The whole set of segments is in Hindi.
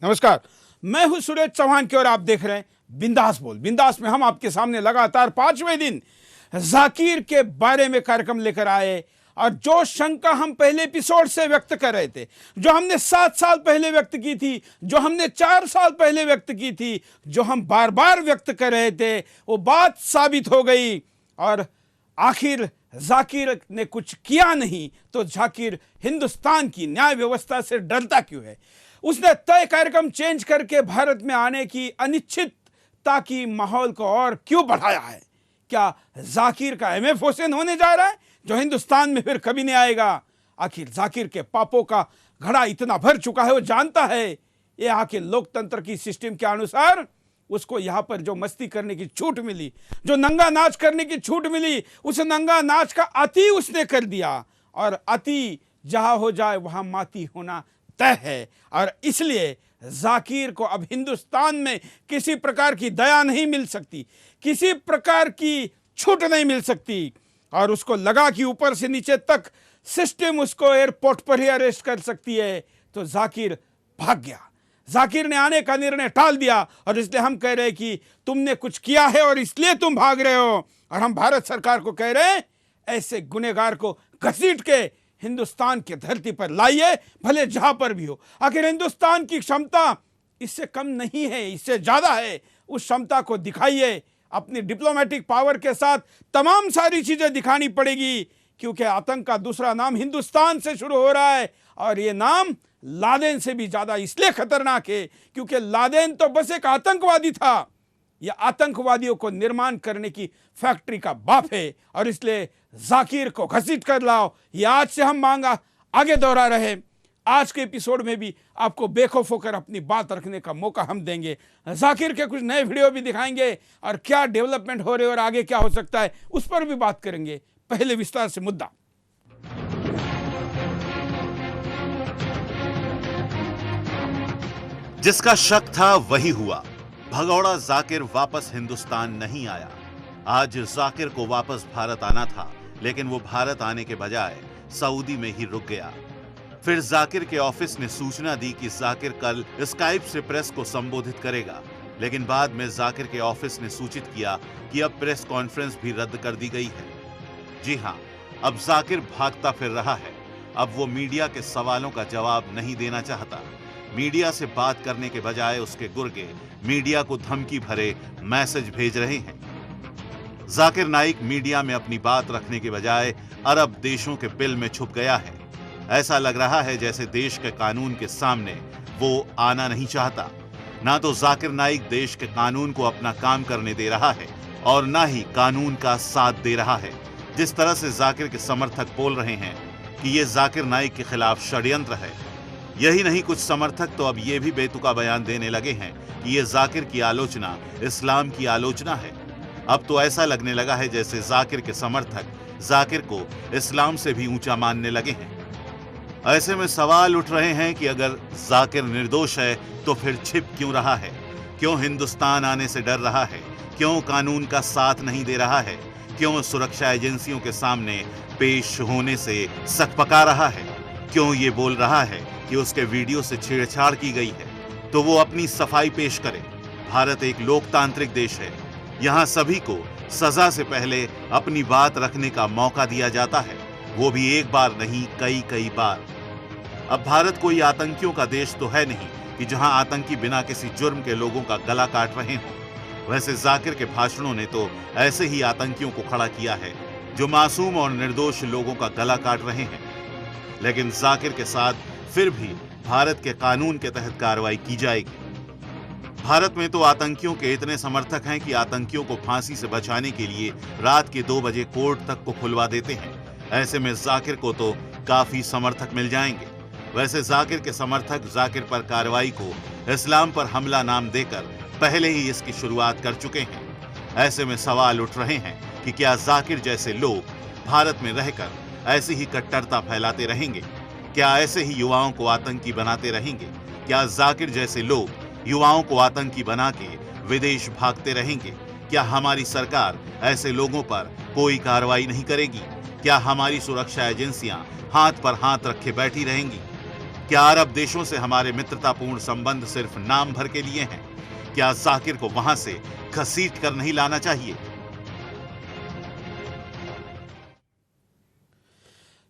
नमस्कार, मैं हूं सुरेश चौहान की और आप देख रहे हैं बिंदास बोल। बिंदास में हम आपके सामने लगातार 5वें दिन जाकिर के बारे में कार्यक्रम लेकर आए और जो शंका हम पहले एपिसोड से व्यक्त कर रहे थे, जो हमने 7 साल पहले व्यक्त की थी, जो हमने 4 साल पहले व्यक्त की थी, जो हम बार बार व्यक्त कर रहे थे, वो बात साबित हो गई। और आखिर जाकिर ने कुछ किया नहीं तो जाकिर हिंदुस्तान की न्याय व्यवस्था से डरता क्यों है? उसने तय कार्यक्रम चेंज करके भारत में आने की अनिश्चितता की माहौल को और क्यों बढ़ाया है? क्या जाकिर का MF हुसैन होने जा रहा है जो हिंदुस्तान में फिर कभी नहीं आएगा? आखिर जाकिर के पापों का घड़ा इतना भर चुका है, वो जानता है ये आखिर लोकतंत्र की सिस्टम के अनुसार उसको यहाँ पर जो मस्ती करने की छूट मिली, जो नंगा नाच करने की छूट मिली, उस नंगा नाच का अति उसने कर दिया। और अति जहाँ हो जाए वहाँ माती होना तय है। और इसलिए जाकिर को अब हिंदुस्तान में किसी प्रकार की दया नहीं मिल सकती, किसी प्रकार की छूट नहीं मिल सकती। और उसको लगा कि ऊपर से नीचे तक सिस्टम उसको एयरपोर्ट पर ही अरेस्ट कर सकती है, तो जाकिर भाग गया। जाकिर ने आने का निर्णय टाल दिया और इसलिए हम कह रहे हैं कि तुमने कुछ किया है और इसलिए तुम भाग रहे हो। और हम भारत सरकार को कह रहे हैं ऐसे गुनहगार को घसीट के हिंदुस्तान की धरती पर लाइए, भले जहां पर भी हो। आखिर हिंदुस्तान की क्षमता इससे कम नहीं है, इससे ज्यादा है। उस क्षमता को दिखाइए। अपनी डिप्लोमेटिक पावर के साथ तमाम सारी चीजें दिखानी पड़ेगी, क्योंकि आतंक का दूसरा नाम हिंदुस्तान से शुरू हो रहा है। और ये नाम लादेन से भी ज्यादा इसलिए खतरनाक है क्योंकि लादेन तो बस एक आतंकवादी था, यह आतंकवादियों को निर्माण करने की फैक्ट्री का बाप है। और इसलिए जाकिर को घसीट कर लाओ, ये आज से हम मांगा आगे दोहरा रहे। आज के एपिसोड में भी आपको बेखौफ होकर अपनी बात रखने का मौका हम देंगे। जाकिर के कुछ नए वीडियो भी दिखाएंगे और क्या डेवलपमेंट हो रहे और आगे क्या हो सकता है उस पर भी बात करेंगे। पहले विस्तार से मुद्दा। जिसका शक था वही हुआ। भगौड़ा जाकिर वापस हिंदुस्तान नहीं आया। आज जाकिर को वापस भारत आना था, लेकिन वो भारत आने के बजाय सऊदी में ही रुक गया। फिर जाकिर के ऑफिस ने सूचना दी कि जाकिर कल स्काइप से प्रेस को संबोधित करेगा, लेकिन बाद में जाकिर के ऑफिस ने सूचित किया कि अब प्रेस कॉन्फ्रेंस भी रद्द कर दी गई है। जी हां, अब जाकिर भागता फिर रहा है। अब वो मीडिया के सवालों का जवाब नहीं देना चाहता। मीडिया से बात करने के बजाय उसके गुर्गे मीडिया को धमकी भरे मैसेज भेज रहे हैं। जाकिर नाइक मीडिया में अपनी बात रखने के बजाय अरब देशों के बिल में छुप गया है। ऐसा लग रहा है जैसे देश के कानून के सामने वो आना नहीं चाहता। ना तो जाकिर नाइक देश के कानून को अपना काम करने दे रहा है और ना ही कानून का साथ दे रहा है। जिस तरह से जाकिर के समर्थक बोल रहे हैं कि ये जाकिर नाइक के खिलाफ षड्यंत्र है, यही नहीं, कुछ समर्थक तो अब ये भी बेतुका बयान देने लगे हैं कि ये जाकिर की आलोचना इस्लाम की आलोचना है। अब तो ऐसा लगने लगा है जैसे जाकिर के समर्थक जाकिर को इस्लाम से भी ऊंचा मानने लगे हैं। ऐसे में सवाल उठ रहे हैं कि अगर जाकिर निर्दोष है तो फिर छिप क्यों रहा है? क्यों हिंदुस्तान आने से डर रहा है? क्यों कानून का साथ नहीं दे रहा है? क्यों सुरक्षा एजेंसियों के सामने पेश होने से सकपका रहा है? क्यों ये बोल रहा है कि उसके वीडियो से छेड़छाड़ की गई है? तो वो अपनी सफाई पेश करे। भारत एक लोकतांत्रिक देश है। यहाँ सभी को सजा से पहले अपनी बात रखने का मौका दिया जाता है, वो भी एक बार नहीं, कई कई बार। अब भारत कोई आतंकियों का देश तो है नहीं कि जहां आतंकी बिना किसी जुर्म के लोगों का गला काट रहे हों। वैसे जाकिर के भाषणों ने तो ऐसे ही आतंकियों को खड़ा किया है जो मासूम और निर्दोष लोगों का गला काट रहे हैं। लेकिन जाकिर के साथ फिर भी भारत के कानून के तहत कार्रवाई की जाएगी। भारत में तो आतंकियों के इतने समर्थक हैं कि आतंकियों को फांसी से बचाने के लिए रात के 2 बजे कोर्ट तक को खुलवा देते हैं। ऐसे में जाकिर को तो काफी समर्थक मिल जाएंगे। वैसे जाकिर के समर्थक जाकिर पर कार्रवाई को इस्लाम पर हमला नाम देकर पहले ही इसकी शुरुआत कर चुके हैं। ऐसे में सवाल उठ रहे हैं कि क्या जाकिर जैसे लोग भारत में रहकर ऐसी ही कट्टरता फैलाते रहेंगे? क्या ऐसे ही युवाओं को आतंकी बनाते रहेंगे? क्या जाकिर जैसे लोग युवाओं को आतंकी बना के विदेश भागते रहेंगे? क्या हमारी सरकार ऐसे लोगों पर कोई कार्रवाई नहीं करेगी? क्या हमारी सुरक्षा एजेंसियां हाथ पर हाथ रखे बैठी रहेंगी? क्या अरब देशों से हमारे मित्रतापूर्ण संबंध सिर्फ नाम भर के लिए हैं? क्या जाकिर को वहां से घसीट कर नहीं लाना चाहिए?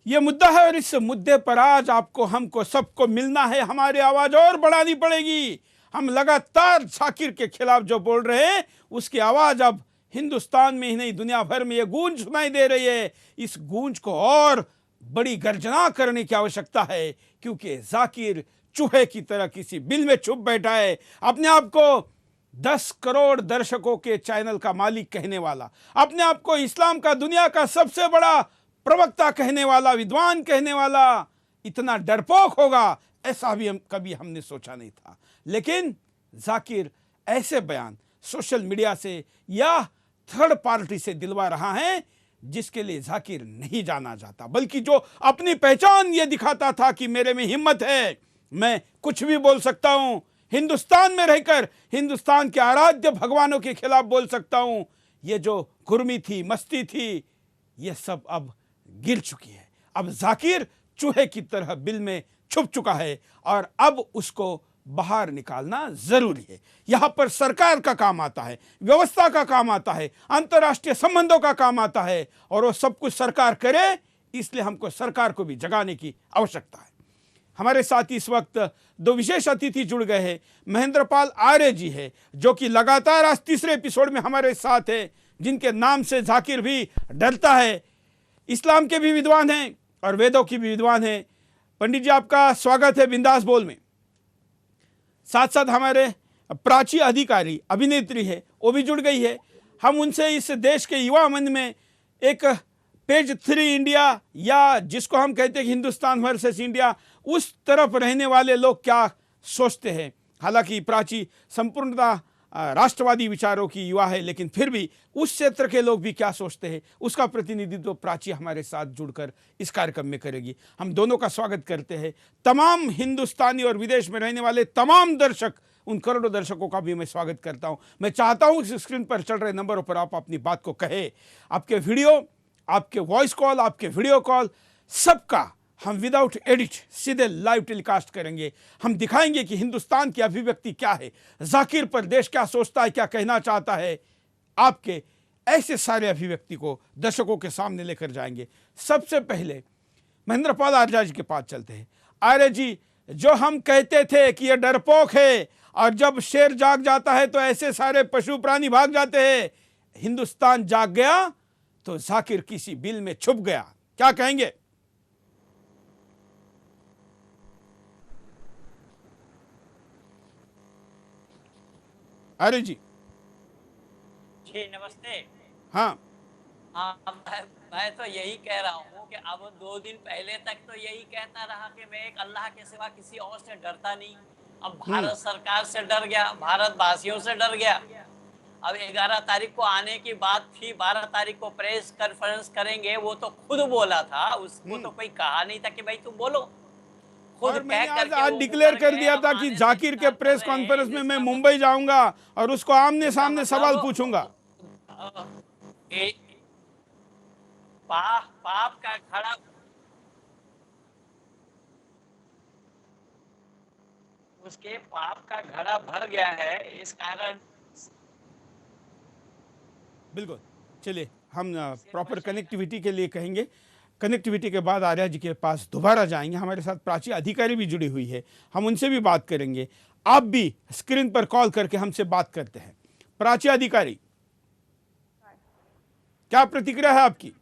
ये मुद्दा है और इस मुद्दे पर आज आपको, हमको, सबको मिलना है। हमारी आवाज और बढ़ानी पड़ेगी। हम लगातार जाकिर के खिलाफ जो बोल रहे हैं उसकी आवाज अब हिंदुस्तान में ही नहीं दुनिया भर में ये गूंज सुनाई दे रही है। इस गूंज को और बड़ी गर्जना करने की आवश्यकता है, क्योंकि जाकिर चूहे की तरह किसी बिल में छुप बैठा है। अपने आप को 10 करोड़ दर्शकों के चैनल का मालिक कहने वाला, अपने आप को इस्लाम का दुनिया का सबसे बड़ा प्रवक्ता कहने वाला, विद्वान कहने वाला, इतना डरपोक होगा ऐसा भी कभी हमने सोचा नहीं था। लेकिन जाकिर ऐसे बयान सोशल मीडिया से या थर्ड पार्टी से दिलवा रहा है जिसके लिए जाकिर नहीं जाना जाता, बल्कि जो अपनी पहचान ये दिखाता था कि मेरे में हिम्मत है, मैं कुछ भी बोल सकता हूं, हिंदुस्तान में रहकर हिंदुस्तान के आराध्य भगवानों के खिलाफ बोल सकता हूं। ये जो गुर्मी थी, मस्ती थी, ये सब अब गिर चुकी है। अब जाकिर चूहे की तरह बिल में छुप चुका है और अब उसको बाहर निकालना जरूरी है। यहां पर सरकार का काम आता है, व्यवस्था का काम आता है, अंतर्राष्ट्रीय संबंधों का काम आता है, और वो सब कुछ सरकार करे, इसलिए हमको सरकार को भी जगाने की आवश्यकता है। हमारे साथ इस वक्त 2 विशेष अतिथि जुड़ गए हैं। महेंद्रपाल आर्य जी है, जो कि लगातार आज तीसरे एपिसोड में हमारे साथ है, जिनके नाम से जाकिर भी डरता है। इस्लाम के भी विद्वान हैं और वेदों की भी विद्वान हैं। पंडित जी, आपका स्वागत है बिंदास बोल में। साथ साथ हमारे प्राची अधिकारी अभिनेत्री है, वो भी जुड़ गई है। हम उनसे इस देश के युवा मन में एक पेज 3 इंडिया, या जिसको हम कहते हैं कि हिंदुस्तान वर्सेस इंडिया, उस तरफ रहने वाले लोग क्या सोचते हैं। हालांकि प्राची संपूर्णतः राष्ट्रवादी विचारों की युवा है, लेकिन फिर भी उस क्षेत्र के लोग भी क्या सोचते हैं उसका प्रतिनिधित्व प्राची हमारे साथ जुड़कर इस कार्यक्रम में करेगी। हम दोनों का स्वागत करते हैं। तमाम हिंदुस्तानी और विदेश में रहने वाले तमाम दर्शक, उन करोड़ों दर्शकों का भी मैं स्वागत करता हूं। मैं चाहता हूं कि स्क्रीन पर चल रहे नंबरों पर आप अपनी बात को कहे। आपके वीडियो, आपके वॉइस कॉल, आपके वीडियो कॉल, सबका हम विदाउट एडिट सीधे लाइव टेलीकास्ट करेंगे। हम दिखाएंगे कि हिंदुस्तान की अभिव्यक्ति क्या है, जाकिर पर देश क्या सोचता है, क्या कहना चाहता है। आपके ऐसे सारे अभिव्यक्ति को दर्शकों के सामने लेकर जाएंगे। सबसे पहले महेंद्रपाल आर्य जी के पास चलते हैं। आर्य जी, जो हम कहते थे कि यह डरपोक है और जब शेर जाग जाता है तो ऐसे सारे पशु प्राणी भाग जाते हैं, हिंदुस्तान जाग गया तो जाकिर किसी बिल में छुप गया, क्या कहेंगे? अरे जी नमस्ते। हाँ हाँ, मैं तो यही कह रहा हूँ कि अब 2 दिन पहले तक तो यही कहता रहा कि मैं एक अल्लाह के सिवा किसी और से डरता नहीं। अब भारत सरकार से डर गया, भारत वासियों से डर गया। अब 11 तारीख को आने की बात थी, 12 तारीख को प्रेस कॉन्फ्रेंस करेंगे, वो तो खुद बोला था, उसको तो कोई कहा नहीं था कि भाई तुम बोलो। और मैंने आज डिक्लेयर कर दिया था कि जाकिर के प्रेस कॉन्फ्रेंस में मैं मुंबई जाऊंगा और उसको आमने सामने सवाल पूछूंगा। पाप का घड़ा, उसके पाप का घड़ा भर गया है, इस कारण। बिल्कुल, चलिए हम प्रॉपर कनेक्टिविटी के लिए कहेंगे। कनेक्टिविटी के बाद आर्या जी के पास दोबारा जाएंगे। हमारे साथ प्राची अधिकारी भी जुड़ी हुई है, हम उनसे भी बात करेंगे। आप भी स्क्रीन पर कॉल करके हमसे बात करते हैं। प्राची अधिकारी, क्या प्रतिक्रिया है आपकी?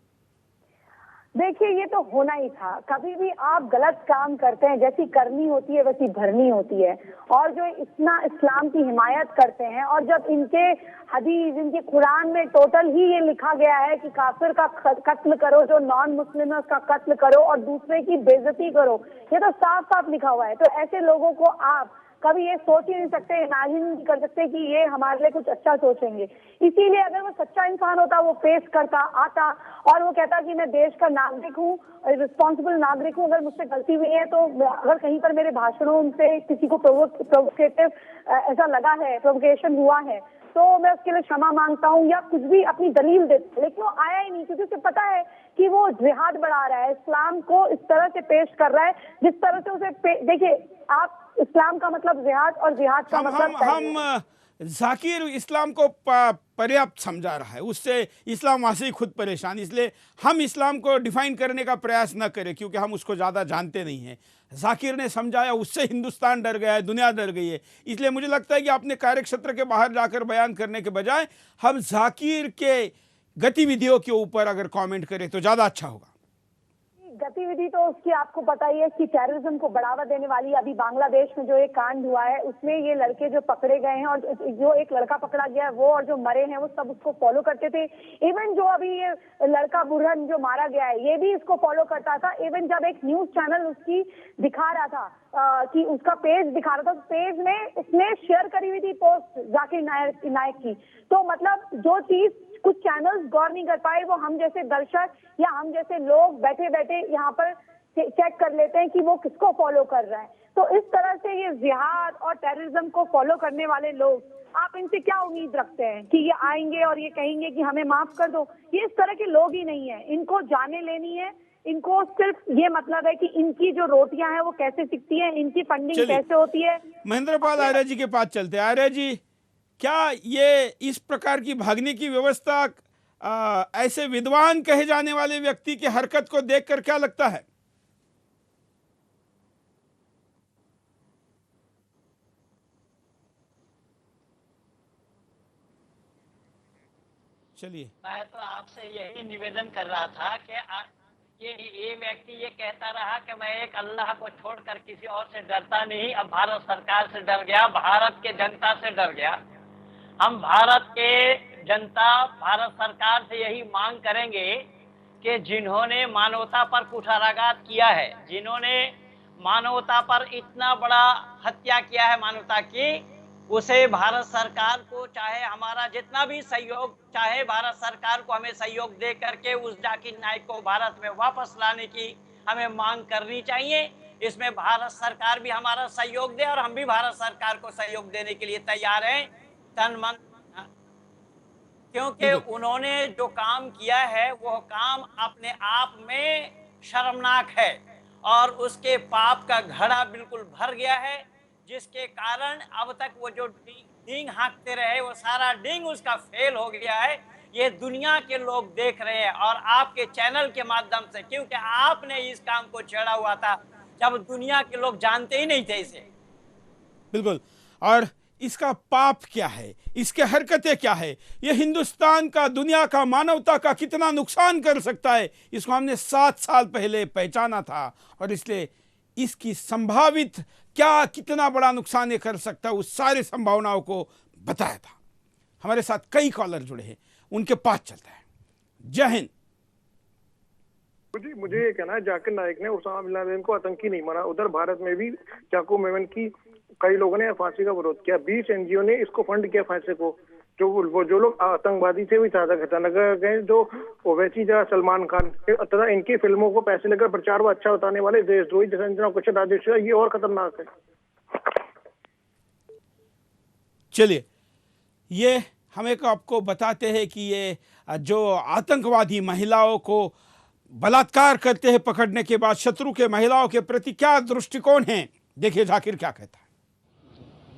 देखिए, ये तो होना ही था। कभी भी आप गलत काम करते हैं, जैसी करनी होती है वैसी भरनी होती है। और जो इस्लाम की हिमायत करते हैं, और जब इनके हदीस, इनके कुरान में टोटल ही ये लिखा गया है कि काफिर का कत्ल करो, जो नॉन मुस्लिम है उसका कत्ल करो और दूसरे की बेइज्जती करो, ये तो साफ साफ लिखा हुआ है। तो ऐसे लोगों को आप कभी ये सोच ही नहीं सकते, इमेजिन नहीं कर सकते कि ये हमारे लिए कुछ अच्छा सोचेंगे। इसीलिए अगर वो सच्चा इंसान होता, वो फेस करता, आता और वो कहता कि मैं देश का नागरिक हूँ, रिस्पॉन्सिबल नागरिक हूँ, अगर मुझसे गलती हुई है तो अगर कहीं पर मेरे भाषणों से किसी को प्रोवोकेटिव ऐसा लगा है, प्रोवोकेशन हुआ है, तो मैं उसके लिए क्षमा मांगता हूँ या कुछ भी अपनी दलील देता हूँ। लेकिन वो आया ही नहीं, क्योंकि उसे पता है कि वो जिहाद बढ़ा रहा है, इस्लाम को इस तरह से पेश कर रहा है जिस तरह से उसे देखिए, आप इस्लाम का मतलब जिहाद और जिहाद का मतलब हम जाकिर इस्लाम को पर्याप्त समझा रहा है, उससे इस्लाम वैसे ही खुद परेशान, इसलिए हम इस्लाम को डिफाइन करने का प्रयास न करें क्योंकि हम उसको ज़्यादा जानते नहीं हैं। जाकिर ने समझाया, उससे हिंदुस्तान डर गया है, दुनिया डर गई है। इसलिए मुझे लगता है कि अपने कार्यक्षेत्र के बाहर जाकर बयान करने के बजाय हम जाकिर के गतिविधियों के ऊपर अगर कमेंट करें तो ज़्यादा अच्छा होगा। गतिविधि तो उसकी आपको पता ही है कि टेररिज्म को बढ़ावा देने वाली, अभी बांग्लादेश में जो एक कांड हुआ है उसमें ये लड़के जो पकड़े गए हैं और जो एक लड़का पकड़ा गया है वो और जो मरे हैं वो सब उसको फॉलो करते थे। इवन जो अभी ये लड़का बुरहन जो मारा गया है ये भी इसको फॉलो करता था। इवन जब एक न्यूज चैनल उसकी दिखा रहा था कि उसका पेज दिखा रहा था, उस पेज में उसने शेयर करी हुई थी पोस्ट जाकिर नायक की। तो मतलब जो चीज कुछ चैनल्स गौर नहीं कर पाए वो हम जैसे दर्शक या हम जैसे लोग बैठे बैठे यहाँ पर चेक कर लेते हैं कि वो किसको फॉलो कर रहा है। तो इस तरह से ये जिहाद और टेररिज्म को फॉलो करने वाले लोग, आप इनसे क्या उम्मीद रखते हैं कि ये आएंगे और ये कहेंगे कि हमें माफ कर दो? ये इस तरह के लोग ही नहीं है। इनको जाने लेनी है, इनको सिर्फ ये मतलब है कि इनकी जो रोटियां हैं वो कैसे सिकती हैं, इनकी फंडिंग कैसे होती है। महेंद्र पाल आर्य जी के पास चलते हैं। आर्य जी, क्या ये इस प्रकार की भागने की व्यवस्था ऐसे विद्वान कहे जाने वाले व्यक्ति की हरकत को देखकर क्या लगता है? चलिए, मैं तो आपसे यही निवेदन कर रहा था कि ये व्यक्ति ये कहता रहा कि मैं एक अल्लाह को छोड़कर किसी और से डरता नहीं, अब भारत सरकार से डर गया, भारत के जनता से डर गया। हम भारत के जनता, भारत सरकार से यही मांग करेंगे कि जिन्होंने मानवता पर कुठाराघात किया है, जिन्होंने मानवता पर इतना बड़ा हत्या किया है मानवता की, उसे भारत सरकार को चाहे हमारा जितना भी सहयोग, चाहे भारत सरकार को हमें सहयोग दे करके उस जाकिर नाइक को भारत में वापस लाने की हमें मांग करनी चाहिए। इसमें भारत सरकार भी हमारा सहयोग दे और हम भी भारत सरकार को सहयोग देने के लिए तैयार हैं तन मन, क्योंकि उन्होंने जो काम किया है वो काम अपने आप में शर्मनाक है और उसके पाप का घड़ा बिल्कुल भर गया है, जिसके कारण अब तक वो जो डींग हाँकते रहे वो सारा डींग उसका फेल हो गया है। ये दुनिया के लोग देख रहे हैं और आपके चैनल के माध्यम से, क्योंकि आपने इस काम को छेड़ा हुआ था जब दुनिया के लोग जानते ही नहीं थे इसे। बिल्कुल। और इसका पाप क्या है, इसके हरकतें क्या है, ये हिंदुस्तान का, दुनिया का, मानवता का कितना नुकसान कर सकता है, इसको हमने 7 साल पहले पहचाना था और इसलिए इसकी संभावित क्या कितना बड़ा नुकसान ये कर सकता है उस सारे संभावनाओं को बताया था। हमारे साथ कई कॉलर जुड़े हैं, उनके पास चलता है। जय हिंद। मुझे ये कहना है, जाकिर नाइक ने उसामा बिन लादेन को आतंकी नहीं माना। उधर भारत में भी चाकू मेमन की कई लोगों ने फांसी का विरोध किया, 20 एनजीओ ने इसको फंड किया फांसी को। जो लोग आतंकवादी से भी ज्यादा खतरनाक गए, जो ओवैसी जहाँ सलमान खान तथा इनकी फिल्मों को पैसे लेकर प्रचार वो अच्छा बताने वाले देशद्रोही जैसे कुछ राजेश, ये और खतरनाक है। चलिए, ये हमें आपको बताते हैं कि ये जो आतंकवादी महिलाओं को बलात्कार करते हैं पकड़ने के बाद, शत्रु के महिलाओं के प्रति क्या दृष्टिकोण है, देखिए जाकिर क्या कहता है।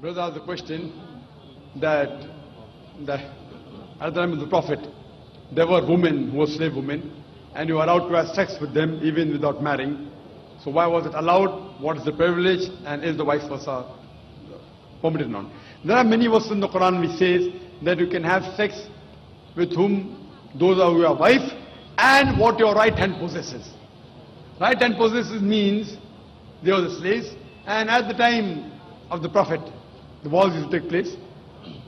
Brother asked the question that at the time of the Prophet, there were women who were slave women, and you were allowed to have sex with them even without marrying. So why was it allowed? What is the privilege? And is the vice versa permitted or not? There are many verses in the Quran which says that you can have sex with whom those are your wife and what your right hand possesses. Right hand possesses means they were the slaves, and at the time of the Prophet, the wars used to take place,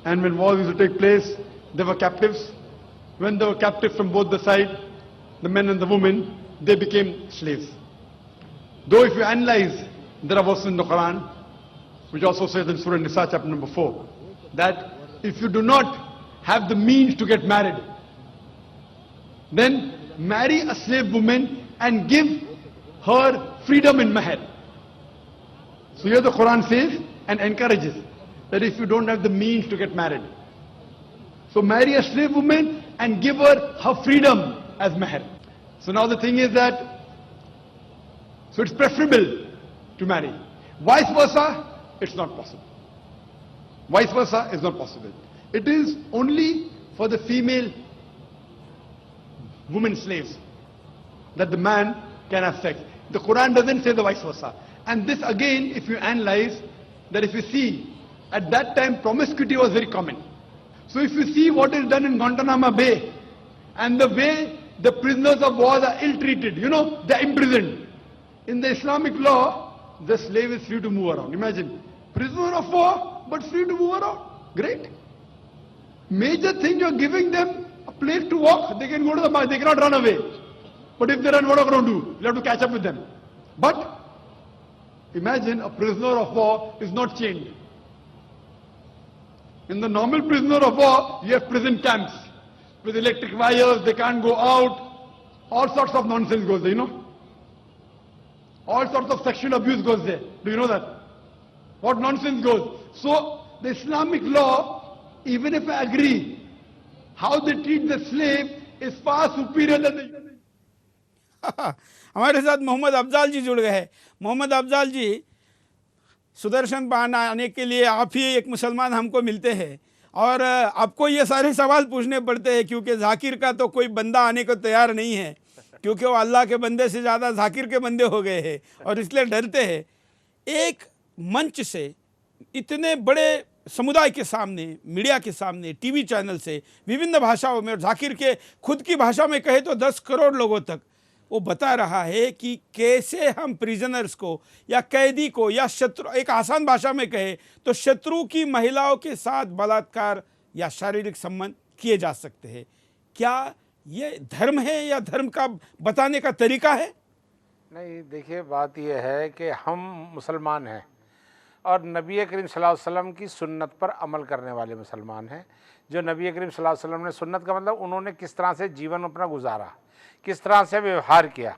and when wars used to take place, they were captives. When they were captive from both the sides, the men and the women, they became slaves. Though if you analyze, there are verses in the Quran, which also says in Surah Nisa chapter number 4, that if you do not have the means to get married, then marry a slave woman and give her freedom in mahar. So here the Quran says and encourages that if you don't have the means to get married, so marry a slave woman and give her freedom as mahar. So now the thing is that, so it's preferable to marry. Vice versa, it's not possible. Vice versa is not possible. It is only for the female women slaves that the man can have sex. The Quran doesn't say the vice versa. And this again, if you analyze, that if you see, at that time promiscuity was very common. So if you see what is done in Guantanamo Bay, and the way the prisoners of war are ill-treated, you know, they're imprisoned. In the Islamic law, the slave is free to move around. Imagine, prisoner of war, but free to move around. Great. Major thing, you're giving them a place to walk. They can go to the market, they cannot run away. But if they run, what are you going to do? You have to catch up with them. But imagine a prisoner of war is not chained. In the normal prisoner of war, you have prison camps with electric wires, they can't go out. All sorts of nonsense goes there, you know. All sorts of sexual abuse goes there. Do you know that? What nonsense goes? So, the Islamic law, even if I agree, how they treat the slave is far superior than the... हमारे साथ मोहम्मद अफजाल जी जुड़ गए हैं। मोहम्मद अफजाल जी, सुदर्शन बाण आने के लिए आप ही एक मुसलमान हमको मिलते हैं और आपको ये सारे सवाल पूछने पड़ते हैं क्योंकि जाकिर का तो कोई बंदा आने को तैयार नहीं है, क्योंकि वो अल्लाह के बंदे से ज़्यादा जाकिर के बंदे हो गए हैं और इसलिए डरते हैं। एक मंच से इतने बड़े समुदाय के सामने, मीडिया के सामने, टीवी चैनल से, विभिन्न भाषाओं में, और जाकिर के खुद की भाषा में कहे तो 10 करोड़ लोगों तक वो बता रहा है कि कैसे हम प्रिजनर्स को या कैदी को या शत्रु, एक आसान भाषा में कहे तो शत्रु की महिलाओं के साथ बलात्कार या शारीरिक संबंध किए जा सकते हैं। क्या ये धर्म है या धर्म का बताने का तरीका है? नहीं, देखिए बात यह है कि हम मुसलमान हैं और नबी करीम सल्लल्लाहु अलैहि वसल्लम की सुन्नत पर अमल करने वाले मुसलमान हैं। जो नबी करीम सल्लल्लाहु अलैहि वसल्लम ने, सुन्नत का मतलब उन्होंने किस तरह से जीवन अपना गुजारा, किस तरह से व्यवहार किया।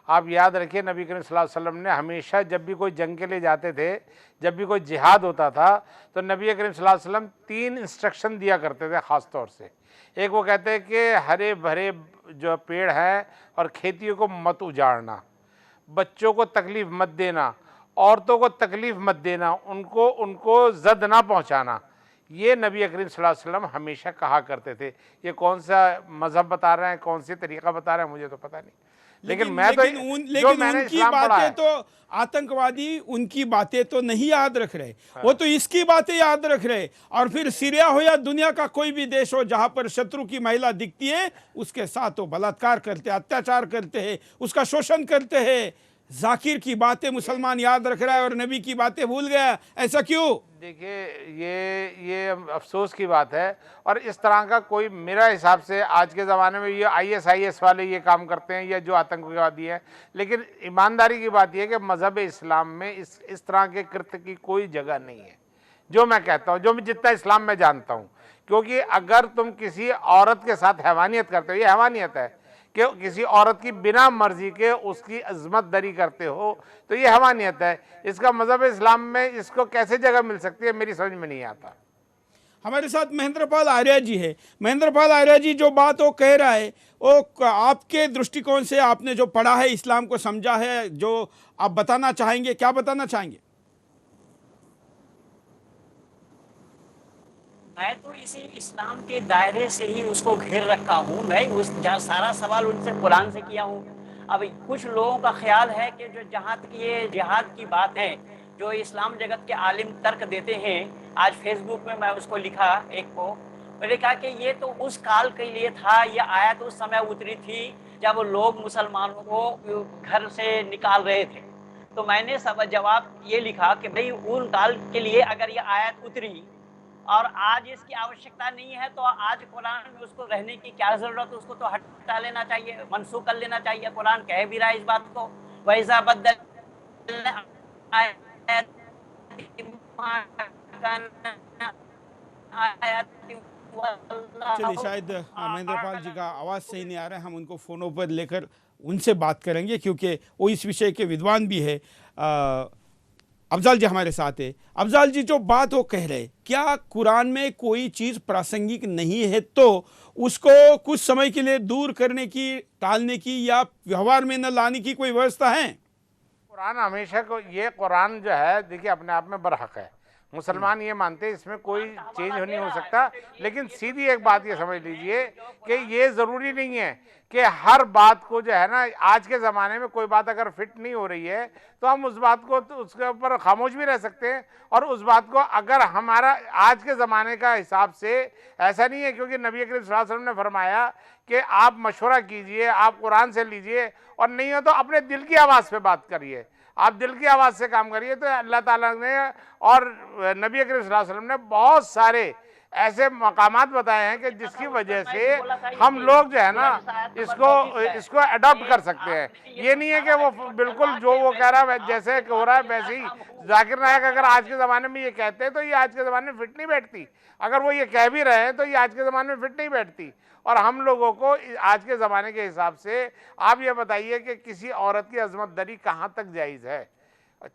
आप याद रखिए, नबी करीम सल्लल्लाहु अलैहि वसल्लम ने हमेशा जब भी कोई जंग के लिए जाते थे, जब भी कोई जिहाद होता था, तो नबी करीम सल्लल्लाहु अलैहि वसल्लम 3 इंस्ट्रक्शन दिया करते थे ख़ास तौर से। एक वो कहते हैं कि हरे भरे जो पेड़ हैं और खेतियों को मत उजाड़ना, बच्चों को तकलीफ़ मत देना, औरतों को तकलीफ़ मत देना, उनको जद ना पहुँचाना। ये नबी करीम सल्लल्लाहु अलैहि वसल्लम हमेशा कहा करते थे। ये कौन सा मज़हब बता रहे हैं, कौन सी तरीक़ा बता रहे हैं, मुझे तो पता नहीं। लेकिन उनकी बातें तो आतंकवादी उनकी बातें तो नहीं याद रख रहे, वो तो इसकी बातें याद रख रहे। और फिर सीरिया हो या दुनिया का कोई भी देश हो जहां पर शत्रु की महिला दिखती है, उसके साथ वो बलात्कार करते हैं, अत्याचार करते हैं, उसका शोषण करते हैं। जाकिर की बातें मुसलमान याद रख रहा है और नबी की बातें भूल गया, ऐसा क्यों? देखिए, ये अफसोस की बात है। और इस तरह का कोई, मेरा हिसाब से आज के ज़माने में ये ISIS वाले ये काम करते हैं या जो आतंकवादी हैं, लेकिन ईमानदारी की बात यह है कि मज़हब इस्लाम में इस तरह के कृत्य की कोई जगह नहीं है, जो मैं कहता हूँ, जो मैं जितना इस्लाम में जानता हूँ। क्योंकि अगर तुम किसी औरत के साथ हैवानियत करते हो, ये हैवानियत है कि किसी औरत की बिना मर्जी के उसकी अजमत दरी करते हो, तो ये हैवानियत है। इसका मज़हब इस्लाम में इसको कैसे जगह मिल सकती है, मेरी समझ में नहीं आता। हमारे साथ महेंद्रपाल आर्या जी है। महेंद्रपाल आर्या जी, जो बात वो कह रहा है वो आपके दृष्टिकोण से, आपने जो पढ़ा है, इस्लाम को समझा है, जो आप बताना चाहेंगे, क्या बताना चाहेंगे? मैं तो इसी इस्लाम के दायरे से ही उसको घेर रखा हूँ। मैं उस सारा सवाल उनसे कुरान से किया हूँ। अब कुछ लोगों का ख्याल है कि जो जहाँ तक ये जिहाद की बात है, जो इस्लाम जगत के आलिम तर्क देते हैं, आज फेसबुक में मैं उसको लिखा, एक को मैंने कहा कि ये तो उस काल के लिए था, ये आयत उस समय उतरी थी जब लोग मुसलमानों को घर से निकाल रहे थे। तो मैंने सब जवाब ये लिखा कि भाई उन काल के लिए अगर ये आयत उतरी और आज इसकी आवश्यकता नहीं है, तो आज कुरान में उसको रहने की क्या जरूरत है? उसको तो हटा लेना चाहिए, मनसूख कर लेना चाहिए। कुरान कह भी रहा है इस बात को, वैसा बदल। चलिए, शायद महेंद्रपाल जी का आवाज़ सही नहीं आ रहा है, हम उनको फ़ोनों पर लेकर उनसे बात करेंगे क्योंकि वो इस विषय के विद्वान भी है। अफजाल जी हमारे साथ है। अफजाल जी, जो बात वो कह रहे, क्या कुरान में कोई चीज प्रासंगिक नहीं है तो उसको कुछ समय के लिए दूर करने की, टालने की या व्यवहार में न लाने की कोई व्यवस्था है? कुरान हमेशा को, ये कुरान जो है देखिए अपने आप में बरहक है, मुसलमान ये मानते हैं इसमें कोई चेंज नहीं हो सकता। लेकिन सीधी एक बात ये समझ लीजिए कि ये ज़रूरी नहीं है कि हर बात को जो है ना, आज के ज़माने में कोई बात अगर फिट नहीं हो रही है तो हम उस बात को, तो उसके ऊपर खामोश भी रह सकते हैं। और उस बात को अगर हमारा आज के ज़माने का हिसाब से ऐसा नहीं है, क्योंकि नबी करीम सल्लल्लाहु अलैहि वसल्लम ने फरमाया कि आप मशवरा कीजिए, आप कुरान से लीजिए, और नहीं हो तो अपने दिल की आवाज़ पे बात करिए, आप दिल की आवाज़ से काम करिए। तो अल्लाह ताला ने और नबी करीम सल्लल्लाहु अलैहि वसल्लम ने बहुत सारे ऐसे मकामात बताए हैं कि जिसकी वजह से हम लोग जो है ना इसको अडॉप्ट कर सकते हैं। ये नहीं है कि वो बिल्कुल जो वो कह रहा है जैसे हो रहा है वैसे ही। जाकिर नायक अगर आज के ज़माने में ये कहते हैं तो ये आज के ज़माने में फिट नहीं बैठती, अगर वो ये कह भी रहे हैं तो ये आज के ज़माने में फिट नहीं बैठती। और हम लोगों को आज के ज़माने के हिसाब से आप ये बताइए कि किसी औरत की अजमत दरी कहाँ तक जायज़ है,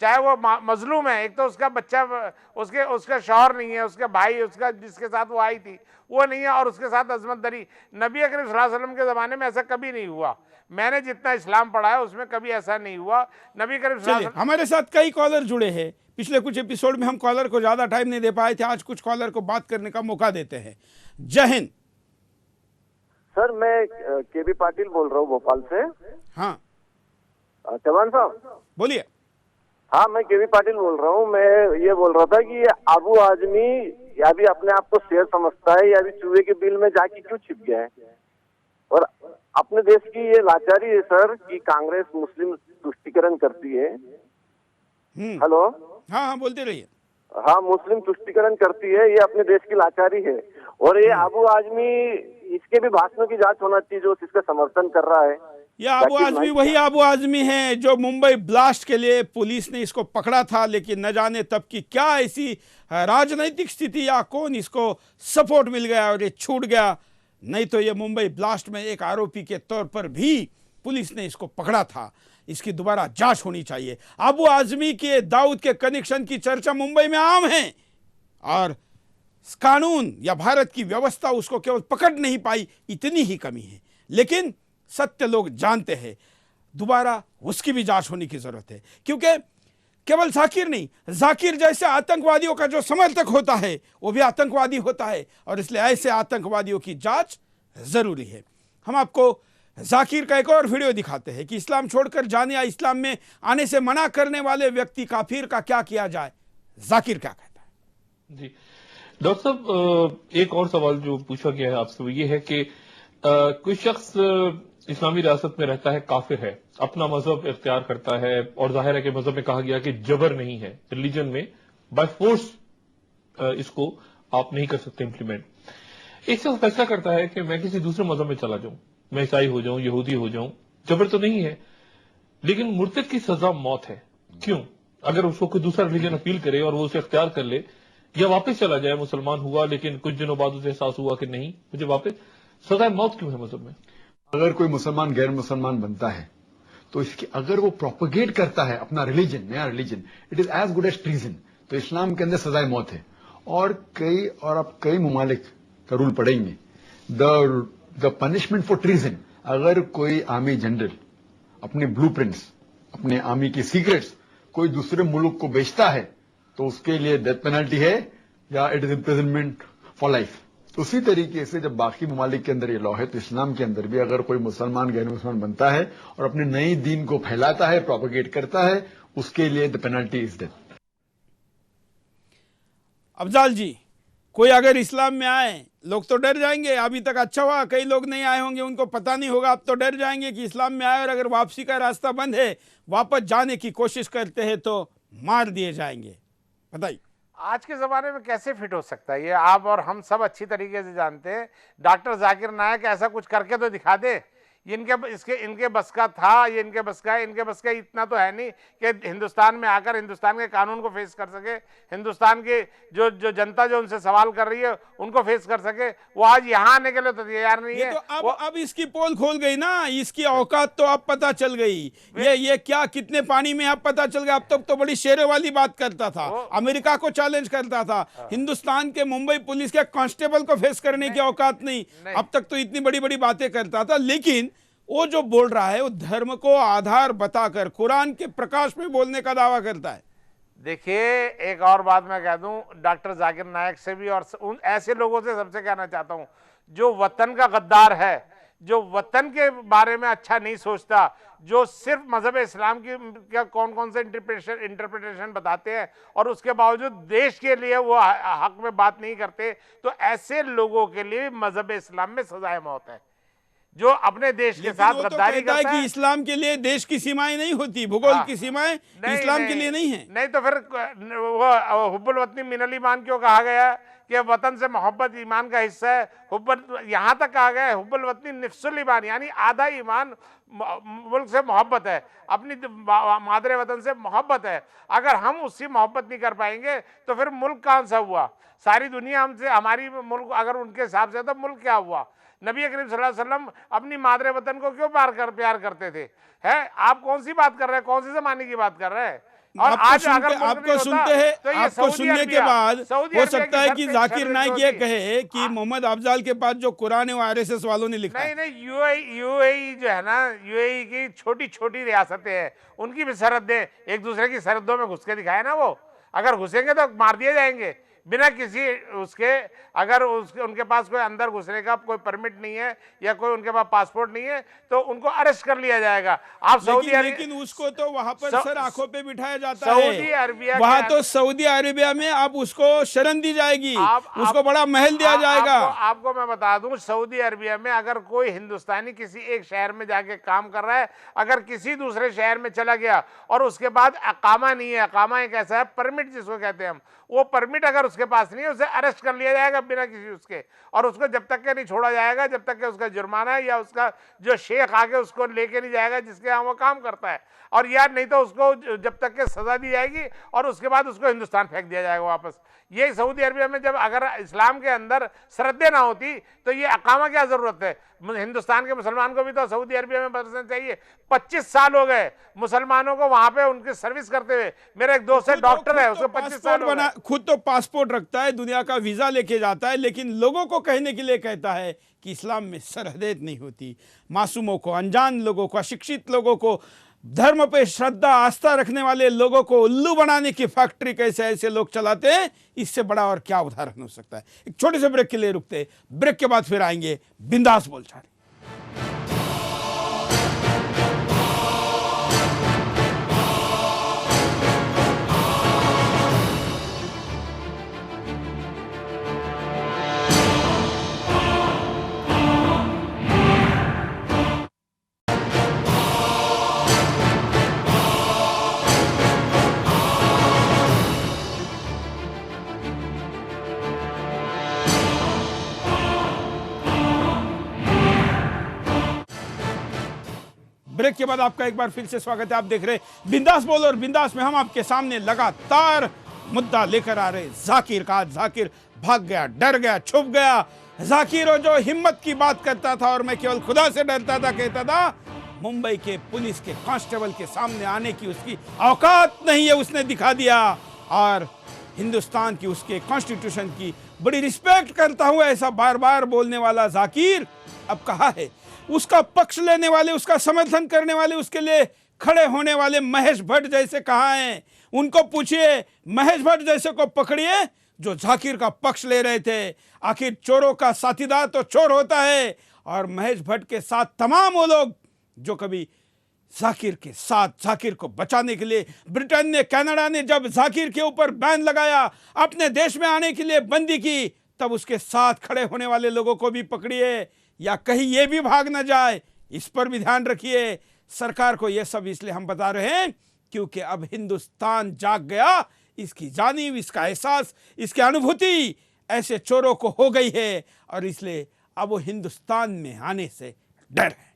चाहे वो मजलूम है, एक तो उसका बच्चा, उसका शौहर नहीं है, उसके भाई, उसका जिसके साथ वो आई थी वो नहीं है, और उसके साथ अजमत दरी। नबी अकरम सल्लल्लाहु अलैहि वसल्लम के ज़माने में ऐसा कभी नहीं हुआ, मैंने जितना इस्लाम पढ़ा है उसमें कभी ऐसा नहीं हुआ। नबी करीम सल्लल्लाहु अलैहि वसल्लम, हमारे साथ कई कॉलर जुड़े हैं। पिछले कुछ एपिसोड में हम कॉलर को ज्यादा टाइम नहीं दे पाए थे, आज कुछ कॉलर को बात करने का मौका देते हैं। जय हिंद सर, मैं केबी पाटिल बोल रहा हूँ भोपाल से। हाँ चौहान साहब बोलिए। हाँ, मैं केबी पाटिल बोल रहा हूँ। मैं ये बोल रहा था कि ये अबू आजमी या भी अपने आप को शेर समझता है या भी चूहे के बिल में जाके क्यों छिप गया है। और अपने देश की ये लाचारी है सर कि कांग्रेस मुस्लिम तुष्टीकरण करती है। हेलो, हाँ हाँ बोलते रहिए। हाँ, मुस्लिम तुष्टीकरण करती है, ये अपने देश की लाचारी है। और ये अबू आजमी, इसके भी भाषणों की जांच होना चाहिए जो इसका समर्थन कर रहा है। यह अबू आजमी वही अबू आजमी है जो मुंबई ब्लास्ट के लिए पुलिस ने इसको पकड़ा था, लेकिन न जाने तब की क्या ऐसी राजनीतिक स्थिति या कौन इसको सपोर्ट मिल गया और ये छूट गया। नहीं तो ये मुंबई ब्लास्ट में एक आरोपी के तौर पर भी पुलिस ने इसको पकड़ा था। इसकी दोबारा जांच होनी चाहिए। अबू आजमी के दाऊद के कनेक्शन की चर्चा मुंबई में आम है और कानून या भारत की व्यवस्था उसको केवल पकड़ नहीं पाई, इतनी ही कमी है। लेकिन सत्य लोग जानते हैं, दोबारा उसकी भी जांच होने की जरूरत है, क्योंकि केवल जाकिर नहीं, जाकिर जैसे आतंकवादियों का जो समर्थक होता है वो भी आतंकवादी होता है, और इसलिए ऐसे आतंकवादियों की जांच जरूरी है। हम आपको जाकिर का एक और वीडियो दिखाते हैं कि इस्लाम छोड़कर जाने या इस्लाम में आने से मना करने वाले व्यक्ति काफिर का क्या किया जाए। जाकिर क्या कहता है। जी डॉक्टर साहब, एक और सवाल जो पूछा गया है आपसे वो ये है कि कोई शख्स इस्लामी रियासत में रहता है, काफिर है, अपना मजहब इख्तियार करता है, और जाहिर है कि मजहब में कहा गया कि जबर नहीं है, रिलीजन में बाय फोर्स इसको आप नहीं कर सकते इम्प्लीमेंट। एक शख्स फैसला करता है कि मैं किसी दूसरे मजहब में चला जाऊं, मैं ईसाई हो जाऊं, यहूदी हो जाऊं, जबर तो नहीं है, लेकिन मुर्तद की सजा मौत है। क्यों? अगर उसको कोई दूसरा रिलीजन अपील करे और वो उसे इख्तियार कर ले, या वापस चला जाए, मुसलमान हुआ लेकिन कुछ दिनों बाद उसे एहसास हुआ कि नहीं मुझे वापस, सजा मौत क्यों है मजहब में? अगर कोई मुसलमान गैर मुसलमान बनता है तो इसकी अगर वो प्रोपोगेट करता है अपना रिलीजन, नया religion, it is as good as treason. तो इस्लाम के अंदर सजाए मौत है। और आप कई ममालिक का रूल पढ़ेंगे, द पनिशमेंट फॉर ट्रीजन, अगर कोई आर्मी जनरल अपने ब्लूप्रिंट्स, अपने आर्मी की सीक्रेट्स कोई दूसरे मुल्क को बेचता है तो उसके लिए डेथ पेनल्टी है या it is imprisonment for life. तो उसी तरीके से जब बाकी ममालिक के अंदर ये लॉ है, तो इस्लाम के अंदर भी अगर कोई मुसलमान गैर मुसलमान बनता है और अपने नई दीन को फैलाता है, प्रोपोगेट करता है, उसके लिए the penalty is death. Afzal ji, कोई अगर इस्लाम में आए, लोग तो डर जाएंगे। अभी तक अच्छा हुआ कई लोग नहीं आए होंगे, उनको पता नहीं होगा, अब तो डर जाएंगे कि इस्लाम में आए और अगर वापसी का रास्ता बंद है, वापस जाने की कोशिश करते हैं तो मार दिए जाएंगे। बताइए आज के ज़माने में कैसे फिट हो सकता है ये? आप और हम सब अच्छी तरीके से जानते हैं। डॉक्टर जाकिर नायक ऐसा कुछ करके तो दिखा दे। इनके बस का था, ये इनके बस का है, इनके बस का इतना तो है नहीं कि हिंदुस्तान में आकर हिंदुस्तान के कानून को फेस कर सके, हिंदुस्तान की जो जनता जो उनसे सवाल कर रही है उनको फेस कर सके। वो आज यहाँ आने के लिए तो तैयार नहीं है। तो अब इसकी पोल खोल गई ना, इसकी औकात तो अब पता चल गई। ये क्या कितने पानी में अब पता चल गया। अब तक तो बड़ी शेरों वाली बात करता था, अमेरिका को चैलेंज करता था, हिंदुस्तान के मुंबई पुलिस के कांस्टेबल को फेस करने की औकात नहीं। अब तक तो इतनी बड़ी बड़ी बातें करता था, लेकिन वो जो बोल रहा है वो धर्म को आधार बताकर कुरान के प्रकाश में बोलने का दावा करता है। देखिए, एक और बात मैं कह दूं, डॉक्टर जाकिर नायक से भी और उन ऐसे लोगों से सबसे कहना चाहता हूं जो वतन का गद्दार है, जो वतन के बारे में अच्छा नहीं सोचता, जो सिर्फ मजहब इस्लाम की क्या कौन कौन से इंटरप्रिटेशन बताते हैं और उसके बावजूद देश के लिए वो हक में बात नहीं करते, तो ऐसे लोगों के लिए मजहब इस्लाम में सजाए मौत है। जो अपने देश के साथ गद्दारी करता है कि इस्लाम के लिए देश की सीमाएं नहीं होती, भूगोल की सीमाएं इस्लाम के लिए नहीं है। नहीं तो फिर वो हुब्बुल वतनी मिनल ईमान क्यों कहा गया कि वतन से मोहब्बत ईमान का हिस्सा है। हुब्बुल यहाँ तक कहा गया है हुब्बुल वतनी निफ्सुल ईमान, यानी आधा ईमान मुल्क से मोहब्बत है, अपनी मादरे वतन से मोहब्बत है। अगर हम उससे मोहब्बत नहीं कर पाएंगे तो फिर मुल्क कौन सा हुआ? सारी दुनिया हमसे, हमारी मुल्क अगर उनके हिसाब से तो मुल्क क्या हुआ? नबी करीम सल्लल्लाहु अलैहि वसल्लम अपनी मादरे वतन को क्यों प्यार करते थे? है आप कौन सी बात कर रहे हैं, कौन सी जमाने की बात कर रहे हैं? और आज अगर आपको सुनते हैं तो आपको सुनने के बाद हो सकता है कि जाकिर नाइक ये कहे कि मोहम्मद अफजाल के पास जो कुरान है वो आरएसएस वालों ने लिखा। नहीं, यूएई जो है ना, यूएई की छोटी छोटी रियासतें हैं, उनकी भी सरहदें एक दूसरे की सरहदों में घुस के दिखाए ना। वो अगर घुसेंगे तो मार दिए जाएंगे बिना किसी उसके। अगर उनके पास कोई अंदर घुसने का कोई परमिट नहीं है या कोई उनके पास पासपोर्ट नहीं है तो उनको अरेस्ट कर लिया जाएगा। आप सऊदी लेकिन उसको तो वहां पर सर आंखों पे बिठाया जाता है। सऊदी अरबिया वहां तो सऊदी अरेबिया में अब उसको शरण दी जाएगी, उसको बड़ा महल दिया जाएगा। आपको मैं बता दूं, सऊदी अरबिया में अगर कोई हिंदुस्तानी किसी एक शहर में जाके काम कर रहा है, अगर किसी दूसरे शहर में चला गया और उसके बाद अकामा नहीं है, अकामा एक ऐसा है परमिट जिसको कहते हैं हम, वो परमिट अगर उसके पास नहीं है उसे अरेस्ट कर लिया जाएगा बिना किसी उसके, और उसको जब तक के नहीं छोड़ा जाएगा जब तक के उसका जुर्माना है या उसका जो शेख आके उसको लेके नहीं जाएगा जिसके यहाँ वो काम करता है, और यार नहीं तो उसको जब तक के सजा दी जाएगी और उसके बाद उसको हिंदुस्तान फेंक दिया जाएगा वापस। ये सऊदी अरबिया में जब अगर इस्लाम के अंदर सरहदें ना होती तो ये अकामा क्या जरूरत है? हिंदुस्तान के मुसलमान को भी तो सऊदी अरबिया में बसना चाहिए। 25 साल हो गए मुसलमानों को वहां पे उनकी सर्विस करते हुए। मेरा एक दोस्त है डॉक्टर है, उसको 25 साल हो गए। खुद तो पासपोर्ट रखता है, दुनिया का वीजा लेके जाता है, लेकिन लोगों को कहने के लिए कहता है कि इस्लाम में सरहदें नहीं होती। मासूमों को, अनजान लोगों को, अशिक्षित लोगों को, धर्म पे श्रद्धा आस्था रखने वाले लोगों को उल्लू बनाने की फैक्ट्री कैसे ऐसे लोग चलाते हैं, इससे बड़ा और क्या उदाहरण हो सकता है। एक छोटे से ब्रेक के लिए रुकते हैं, ब्रेक के बाद फिर आएंगे बिंदास बोलचाल। ब्रेक के बाद आपका एक बार फिर से स्वागत है। आप देख रहे हैं बिंदास बोल, और बिंदास में हम आपके सामने लगातार मुद्दा लेकर आ रहे जाकिर का। जाकिर भाग गया, डर गया, छुप गया। जाकिर जो हिम्मत की बात करता था और मैं केवल खुदा से डरता था, कहता था मुंबई के पुलिस के कांस्टेबल के सामने आने की उसकी औकात नहीं है, उसने दिखा दिया। और हिंदुस्तान की, उसके कॉन्स्टिट्यूशन की बड़ी रिस्पेक्ट करता हूं ऐसा बार बार बोलने वाला जाकिर अब कहा है। उसका पक्ष लेने वाले, उसका समर्थन करने वाले, उसके लिए खड़े होने वाले महेश भट्ट जैसे कहाँ हैं? उनको पूछिए, महेश भट्ट जैसे को पकड़िए जो जाकिर का पक्ष ले रहे थे। आखिर चोरों का साथीदार तो चोर होता है, और महेश भट्ट के साथ तमाम वो लोग जो कभी जाकिर के साथ, जाकिर को बचाने के लिए ब्रिटेन ने, कनाडा ने जब जाकिर के ऊपर बैन लगाया, अपने देश में आने के लिए बंदी की, तब उसके साथ खड़े होने वाले लोगों को भी पकड़िए, या कहीं ये भी भाग ना जाए, इस पर भी ध्यान रखिए। सरकार को ये सब इसलिए हम बता रहे हैं क्योंकि अब हिंदुस्तान जाग गया। इसकी जानीब, इसका एहसास, इसकी अनुभूति ऐसे चोरों को हो गई है, और इसलिए अब वो हिंदुस्तान में आने से डर है।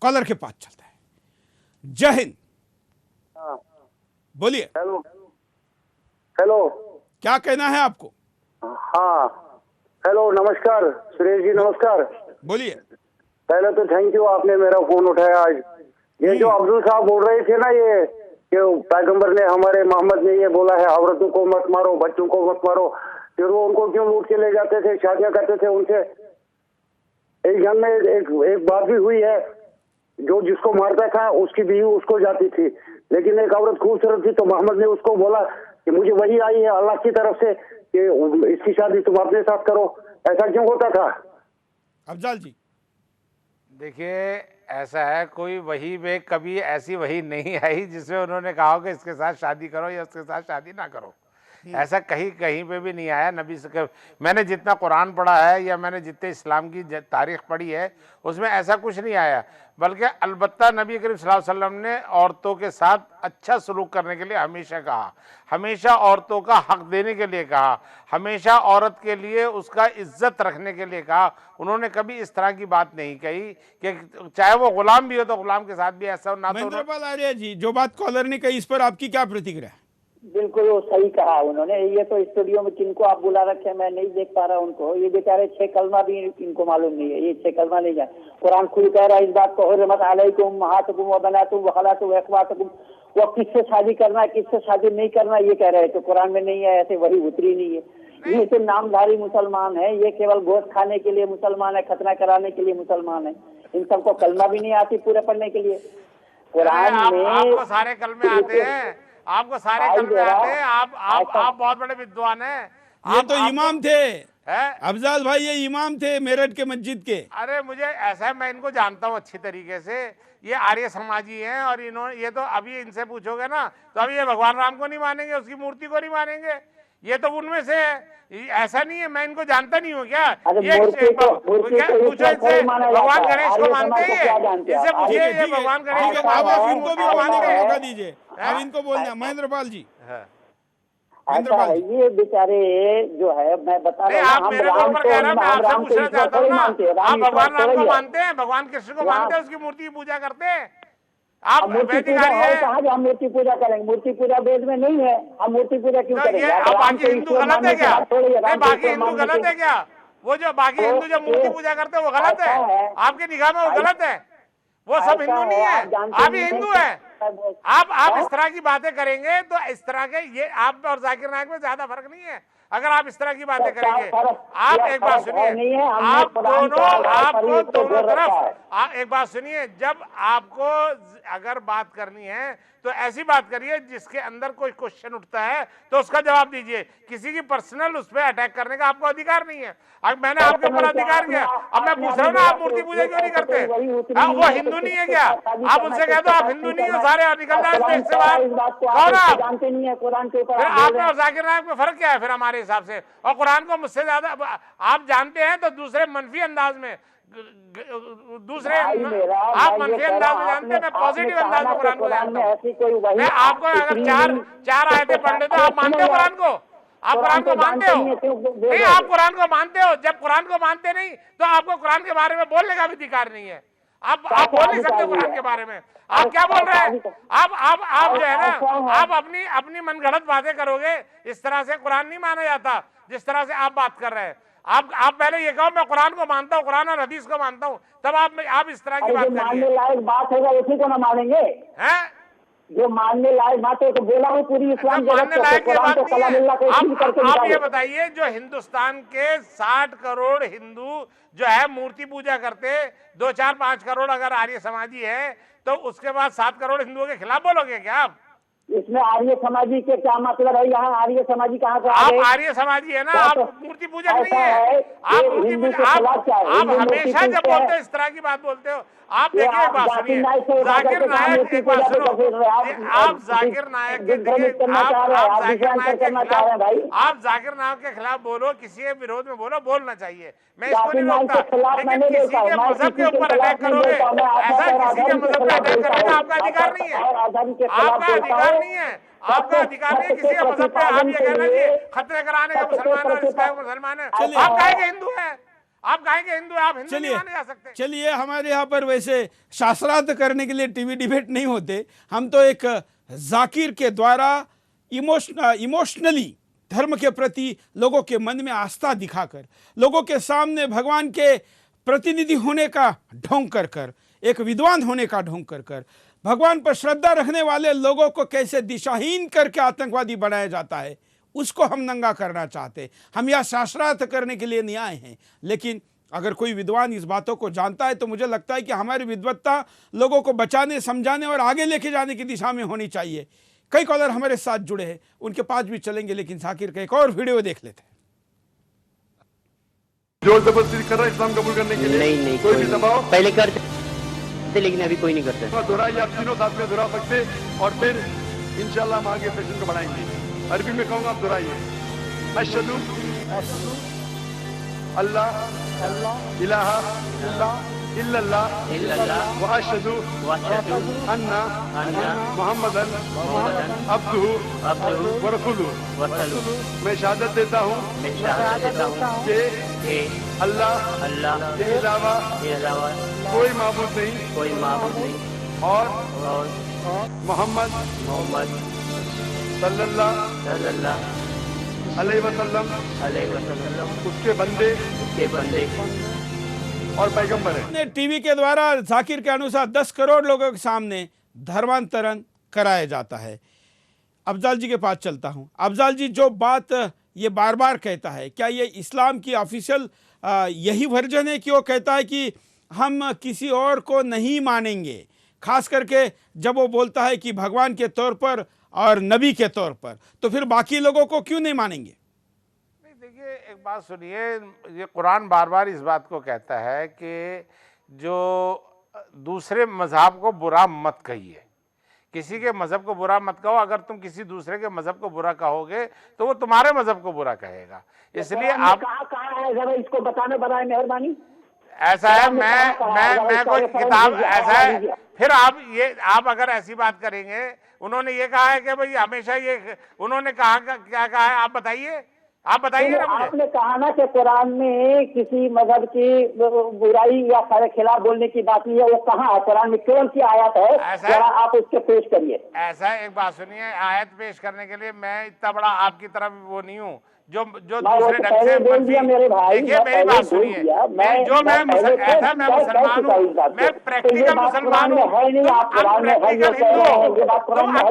कॉलर के पास चलता है। जय हिंद, बोलिए, हेलो हेलो, क्या कहना है आपको? हाँ हेलो, नमस्कार सुरेश जी, नमस्कार। बोलिए। पहले तो थैंक यू, आपने मेरा फोन उठाया आज। ये जो अब्दुल साहब बोल रहे थे ना, ये कि पैगंबर ने, हमारे मोहम्मद ने ये बोला है औरतों को मत मारो, बच्चों को मत मारो, फिर वो उनको क्यों लूट के ले जाते थे, शादियां करते थे उनसे। एक जंग में एक बात भी हुई है, जो जिसको मारता था उसकी बीवी उसको जाती थी, लेकिन एक औरत खूबसूरत थी तो मोहम्मद ने उसको बोला कि मुझे वही आई है अल्लाह की तरफ से कि इसकी शादी तुम अपने साथ करो। ऐसा क्यों होता था? अफजल जी, देखिए ऐसा है, कोई वही में कभी ऐसी वही नहीं आई जिसमें उन्होंने कहा हो कि इसके साथ शादी करो या उसके साथ शादी ना करो। ऐसा कहीं कहीं पे भी नहीं आया। नबी से मैंने जितना कुरान पढ़ा है या मैंने जितने इस्लाम की तारीख पढ़ी है उसमें ऐसा कुछ नहीं आया, बल्कि अलबत्ता नबी करीम सल्लल्लाहु अलैहि वसल्लम ने औरतों के साथ अच्छा सलूक करने के लिए हमेशा कहा, हमेशा औरतों का हक देने के लिए कहा, हमेशा औरत के लिए उसका इज्जत रखने के लिए कहा। उन्होंने कभी इस तरह की बात नहीं कही कि चाहे वो गुलाम भी हो तो गुलाम के साथ भी ऐसा ना। तो महेंद्रपाल आर्य जी, जो बात कॉलर ने कही इस पर आपकी क्या प्रतिक्रिया है? बिल्कुल वो सही कहा उन्होंने। ये तो स्टूडियो में किनको आप बुला रखे, मैं नहीं देख पा रहा उनको। ये बेचारे 6 कलमा भी इनको मालूम नहीं है, ये 6 कलमा नहीं जाए। कुरान खुद कह रहा है इस बात को, हुर्रिमत अलैकुम उम्महातुकुम व बनातुकुम व खलातुकुम व अखवातुकुम। वो किससे शादी करना है किससे शादी नहीं करना ये कह रहे हैं, तो कुरान में नहीं है, ऐसे वही उतरी नहीं है। ये तो नामधारी मुसलमान है, ये केवल गोश्त खाने के लिए मुसलमान है, खतना कराने के लिए मुसलमान है। इन सबको कलमा भी नहीं आती पूरे पढ़ने के लिए। कुरान में आपको सारे कलमे आते हैं, आपको सारे कलमे आते हैं, आप बहुत बड़े विद्वान हैं। ये तो इमाम थे अफजल भाई, ये इमाम थे मेरठ के मस्जिद के। अरे मुझे ऐसा है, मैं इनको जानता हूँ अच्छी तरीके से, ये आर्य समाजी हैं और इन्होंने ये तो अभी इनसे पूछोगे ना तो अभी ये भगवान राम को नहीं मानेंगे, उसकी मूर्ति को नहीं मानेंगे, ये तो उनमें से है। ऐसा नहीं है, मैं इनको जानता नहीं हूँ क्या? ये पूछो इनसे, भगवान गणेश को मानते हैं? इससे पूछिए, ये भगवान गणेश को अब आप इनको भी बोलने का मौका दीजिए, अब इनको बोलना। महेंद्रपाल जी, ऐसा है, ये बेचारे जो है, मैं बता रहा हूँ, आप मेरे ऊपर कह रहे हैं, मैं आपसे पूछना चाहता हूँ ना, आप भगवान राम को मानते हैं, भगवान कृष्ण को मानते हैं, उसकी मूर्ति की पूजा करते हैं? आप वैदिकारी हैं, कहाँ जो हम मूर्ति पूजा करेंगे? मूर्ति पूजा वेद में नहीं है, हम मूर्ति पूजा क्यों करेंगे? अब बाकी हिंदू गलत है क्या? नहीं, बाकी हिंदू गलत है क्या? वो जो बाकी हिंदू जो मूर्ति पूजा करते हैं वो गलत है? आपके निगाह में वो गलत है? वो सब हिंदू नहीं है, आप ही हिंदू है। आप इस तरह की बातें करेंगे तो इस तरह के, ये आप और जाकिर नायक में ज्यादा फर्क नहीं है अगर आप इस तरह की बातें करेंगे। आप एक बात सुनिए, आप दोनों तरफ आप एक बात सुनिए, जब आपको अगर बात करनी है तो ऐसी बात करिए जिसके अंदर कोई क्वेश्चन उठता है तो उसका जवाब दीजिए। किसी की पर्सनल उस पर अटैक करने का आपको अधिकार नहीं है। अब मैंने आपके ऊपर अधिकार किया, अब मैं पूछ रहा हूँ ना, आप मूर्ति पूजा क्यों नहीं करते? वो हिंदू नहीं है क्या? आप उनसे कह दो आप हिंदू नहीं हो, सारे निकल जाए देश से बाहर। कौन आप? जानते नहीं है कुरान के ऊपर। फिर आप और जाकिर नायक में फर्क क्या है फिर हमारे हिसाब से? और कुरान को मुझसे ज्यादा आप जानते हैं तो दूसरे मनफी अंदाज में, दूसरे आप मनफी अंदाज में जानते हैं, मैं पॉजिटिव अंदाज में कुरान को जानता हूँ। मैं आपको अगर चार आयतें पढ़ लेते, आप मानते हो कुरान को? आप कुरान को मानते हो? नहीं, आप कुरान को मानते हो। जब कुरान को मानते नहीं तो आपको कुरान के बारे में बोलने का भी अधिकार नहीं है। आप बोल नहीं सकते कुरान के बारे में। आप क्या बोल रहे हैं? आप जो है ना, आप अपनी मनगढ़ंत बातें करोगे। इस तरह से कुरान नहीं माना जाता जिस तरह से आप बात कर रहे हैं। आप पहले ये कहो मैं कुरान को मानता हूँ, कुरान और हदीस को मानता हूँ, तब आप इस तरह की बात करिए। मानने लायक बात होगा उसी को ना मानेंगे हैं? जो मानने लायक बात है तो बोला हूँ पूरी इस्लाम मानने लायक की बात नहीं है। आप ये बताइए, जो हिंदुस्तान के 60 करोड़ हिंदू जो है मूर्ति पूजा करते, 2, 4, 5 करोड़ अगर आर्य समाजी है तो उसके बाद 7 करोड़ हिंदुओं के खिलाफ बोलोगे क्या आप? इसमें आर्य समाजी के क्या मतलब है? यहाँ आर्य समाजी कहाँ से? आप आर्य समाजी है ना, आप मूर्ति पूजक नहीं है। आप मूर्ति पूजक, आप हमेशा जब बोलते हो इस तरह की बात बोलते हो। आप देखिए, एक बात सुनिए, जाकिर नायक, एक बात सुनो, आप जाकिर नायक के आप जाकिर नायक के खिलाफ बोलो, किसी के विरोध में बोलो, बोलना चाहिए, मैं इसको नहीं रोकता। लेकिन किसी के मजहब के ऊपर अटैक करोगे, ऐसा किसी के मजहब पे अटैक करने का आपका अधिकार नहीं है। आपका अधिकार नहीं है, आपका अधिकार नहीं है किसी के मजहब पे। आप ये कहना कि खतरे कराने का मुसलमान है, मुसलमान है। आप काहे के हिंदू हैं? आप कहेंगे हिंदू है, आप हिंदू नहीं चलिए माने जा सकते। चलिए, हमारे यहाँ पर वैसे शास्त्रार्थ करने के लिए टीवी डिबेट नहीं होते, हम तो एक जाकिर के द्वारा इमोशनली धर्म के प्रति लोगों के मन में आस्था दिखाकर, लोगों के सामने भगवान के प्रतिनिधि होने का ढोंग कर कर, एक विद्वान होने का ढोंग कर कर, भगवान पर श्रद्धा रखने वाले लोगों को कैसे दिशाहीन करके आतंकवादी बनाया जाता है, उसको हम नंगा करना चाहते हैं। हम यह शास्त्रार्थ करने के लिए नहीं आए हैं, लेकिन अगर कोई विद्वान इस बातों को जानता है तो मुझे लगता है कि हमारी विद्वत्ता लोगों को बचाने, समझाने और आगे लेके जाने की दिशा में होनी चाहिए। कई कॉलर हमारे साथ जुड़े हैं, उनके पास भी चलेंगे, लेकिन जाकिर का एक और वीडियो देख लेते हैं। जोर जबरदस्ती कर रहा है इस्लाम कबूल करने के लिए? नहीं, कोई भी दबाव पहले करते लेकिन अभी कोई नहीं करता। दोहराइए, आप तीनों साथ में दोहरा सकते और फिर इंशाल्लाह हम आगे सेशन को बढ़ाएंगे। अरबी में कहूँगा, आप दोहराइए। अशहदु अल्लाह इलाहा इल्लल्लाह व अशहदु अन्ना मुहम्मदन अब्दुहु व रसूलुहु। मैं शहादत देता हूँ कि अल्लाह के अलावा कोई माबूद नहीं और मोहम्मद सल्लल्लाहु अलैहि वसल्लम उसके बंदे और पैगंबर है। टीवी के द्वारा जाकिर के अनुसार 10 करोड़ लोगों के सामने धर्मांतरण कराया जाता है। अफजाल जी के पास चलता हूं। अफजाल जी, जो बात ये बार बार कहता है, क्या ये इस्लाम की ऑफिशियल यही वर्जन है कि वो कहता है कि हम किसी और को नहीं मानेंगे, खास करके जब वो बोलता है कि भगवान के तौर पर और नबी के तौर पर, तो फिर बाकी लोगों को क्यों नहीं मानेंगे? नहीं, देखिए एक बात सुनिए, ये कुरान बार बार इस बात को कहता है कि जो दूसरे मजहब को बुरा मत कहिए, किसी के मजहब को बुरा मत कहो। अगर तुम किसी दूसरे के मजहब को बुरा कहोगे तो वो तुम्हारे मजहब को बुरा कहेगा। इसलिए आप कहाँ है, जरा इसको बताने बनाए मेहरबानी। ऐसा है, मैं कोई किताब ऐसा है, फिर आप अगर ऐसी बात करेंगे, उन्होंने ये कहा है कि भाई हमेशा ये, उन्होंने कहा क्या कहा है, आप बताइए ना मुझे। आपने कहा ना कि कुरान में किसी मजहब की बुराई या खिलाफ बोलने की बात नहीं है, वो कहाँ है कुरान में, कौन सी आयत है, जरा आप उसके पेश करिए। ऐसा एक बात सुनिए, आयत पेश करने के लिए मैं इतना बड़ा आपकी तरफ वो नहीं हूँ जो दूसरे ढंग से बोल दिया मेरे भाई। देखिए मेरी बात सुनिए, मैं मुसलमान हूँ, मैं प्रैक्टिकल मुसलमान हूँ,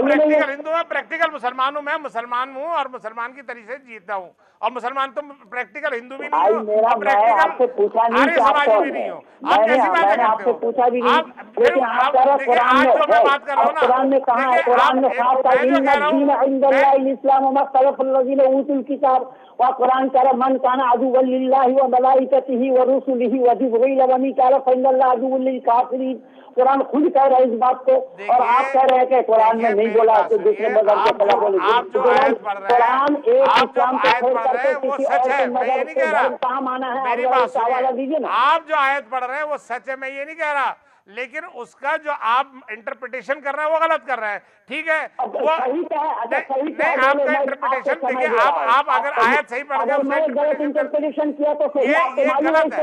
प्रैक्टिकल हिंदू है, प्रैक्टिकल मुसलमान हूँ, मैं मुसलमान हूँ और मुसलमान की तरीके से जीता हूँ। और मुसलमान तुम प्रैक्टिकल हिंदू भी नहीं हो, प्रैक्टिकल आर्य समाजी भी नहीं हो। आप कैसी बातें करते हो? आप फिर देखिए, आज जो मैं बात कर रहा हूँ ना, कुरान में कहा है, कुरान में खास कर इस्लाम व कुरान कह रहा मन काना अदुव्वन लिल्लाहि व मलाइकतिही व रुसुलिही व जिब्रील व मीकाल फइन्नल्लाह अदुव्वुन लिल काफिरीन। कुरान खुद कह रहा है इस बात को, और आप कह रहे हैं कि कुरान में नहीं बोला तो दूसरे मजहब के खिलाफ बोले। कुरान एक इस्लाम को छोड़ करके किसी और के मजहब के धर्म कहाँ माना है, हवाला दीजिए ना। आप जो आयत पढ़ रहे हैं वो सच है, मैं ये नहीं कह रहा, लेकिन उसका जो आप इंटरप्रिटेशन कर रहे हैं वो गलत कर रहे हैं। ठीक है, वो नहीं, आपका इंटरप्रिटेशन देखिए, आप अगर आयत सही पढ़ रहे हैं, गलत इंटरप्रिटेशन किया तो ये गलत है।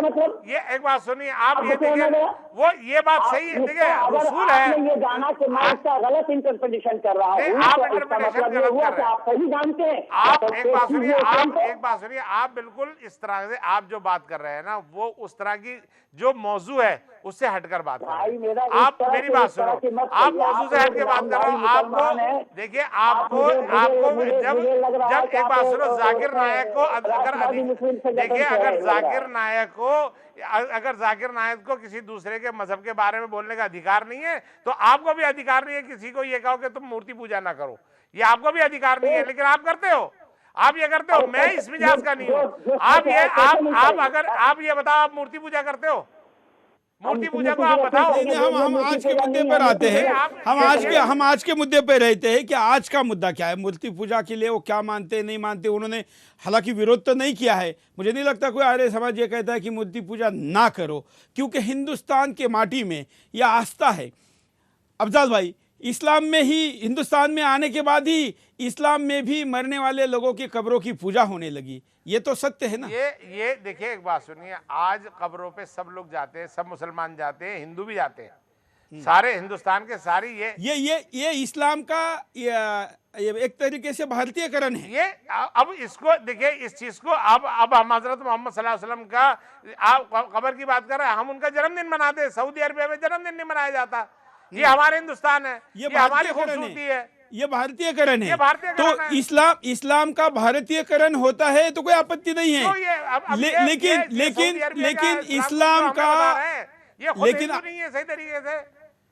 ये एक बात सुनिए, आप ये देखिए, वो ये बात सही है, देखिए रसूल है, ये जाना कि मैं इसका गलत इंटरप्रिटेशन कर रहा हूँ, आप इंटरप्रिटेशन गलत कर रहे हैं, आप सही जानते हैं। आप एक बात सुनिए, आप बिल्कुल इस तरह से आप जो बात कर रहे हैं ना, वो उस तरह की जो मौजू है उससे हटकर बात कर रहे हैं। आप मेरी बात सुनो, आप मौजू से हटकर बात कर रहे हो। आपको देखिए, आपको जब एक बात सुनो, जाकिर नायक को अगर जाकिर नायक को किसी दूसरे के मजहब के बारे में बोलने का अधिकार नहीं है, तो आपको भी अधिकार नहीं है किसी को ये कहो कि तुम मूर्ति पूजा ना करो, ये आपको भी अधिकार नहीं है, लेकिन आप करते हो, आप ये करते हो। मैं इस मिजाज का नहीं हूँ। आप ये बताओ, आप मूर्ति पूजा करते हो? मूर्ति पूजा को आप बताओ। हम आज के मुद्दे पर आते हैं, हम आज के मुद्दे पर रहते हैं कि आज का मुद्दा क्या है। मूर्ति पूजा के लिए वो क्या मानते नहीं मानते, उन्होंने हालांकि विरोध तो नहीं किया है। मुझे नहीं लगता कोई आर्य समाज ये कहता है कि मूर्ति पूजा ना करो, क्योंकि हिंदुस्तान के माटी में यह आस्था है। अफजाल भाई, इस्लाम में ही, हिंदुस्तान में आने के बाद ही इस्लाम में भी मरने वाले लोगों की कब्रों की पूजा होने लगी। ये तो सत्य है ना। ये देखिए, एक बात सुनिए, आज कब्रों पे सब लोग जाते हैं, सब मुसलमान जाते हैं, हिंदू भी जाते हैं, सारे हिंदुस्तान के सारी ये इस्लाम का ये एक तरीके से भारतीयकरण है। ये अब इसको देखिए, इस चीज को अब हम हजरत मोहम्मद सल्लल्लाहु अलैहि वसल्लम का, आप कब्र की बात कर रहे हैं, हम उनका जन्मदिन मनाते हैं। सऊदी अरबिया में जन्मदिन नहीं मनाया जाता। ये हमारे हिंदुस्तान है, ये हमारी खूबसूरती है, ये भारतीयकरण है। ये भारतीयकरण तो है। इस्लाम का भारतीयकरण होता है तो कोई आपत्ति नहीं है। लेकिन इस्लाम का, ये लेकिन नहीं है सही तरीके से,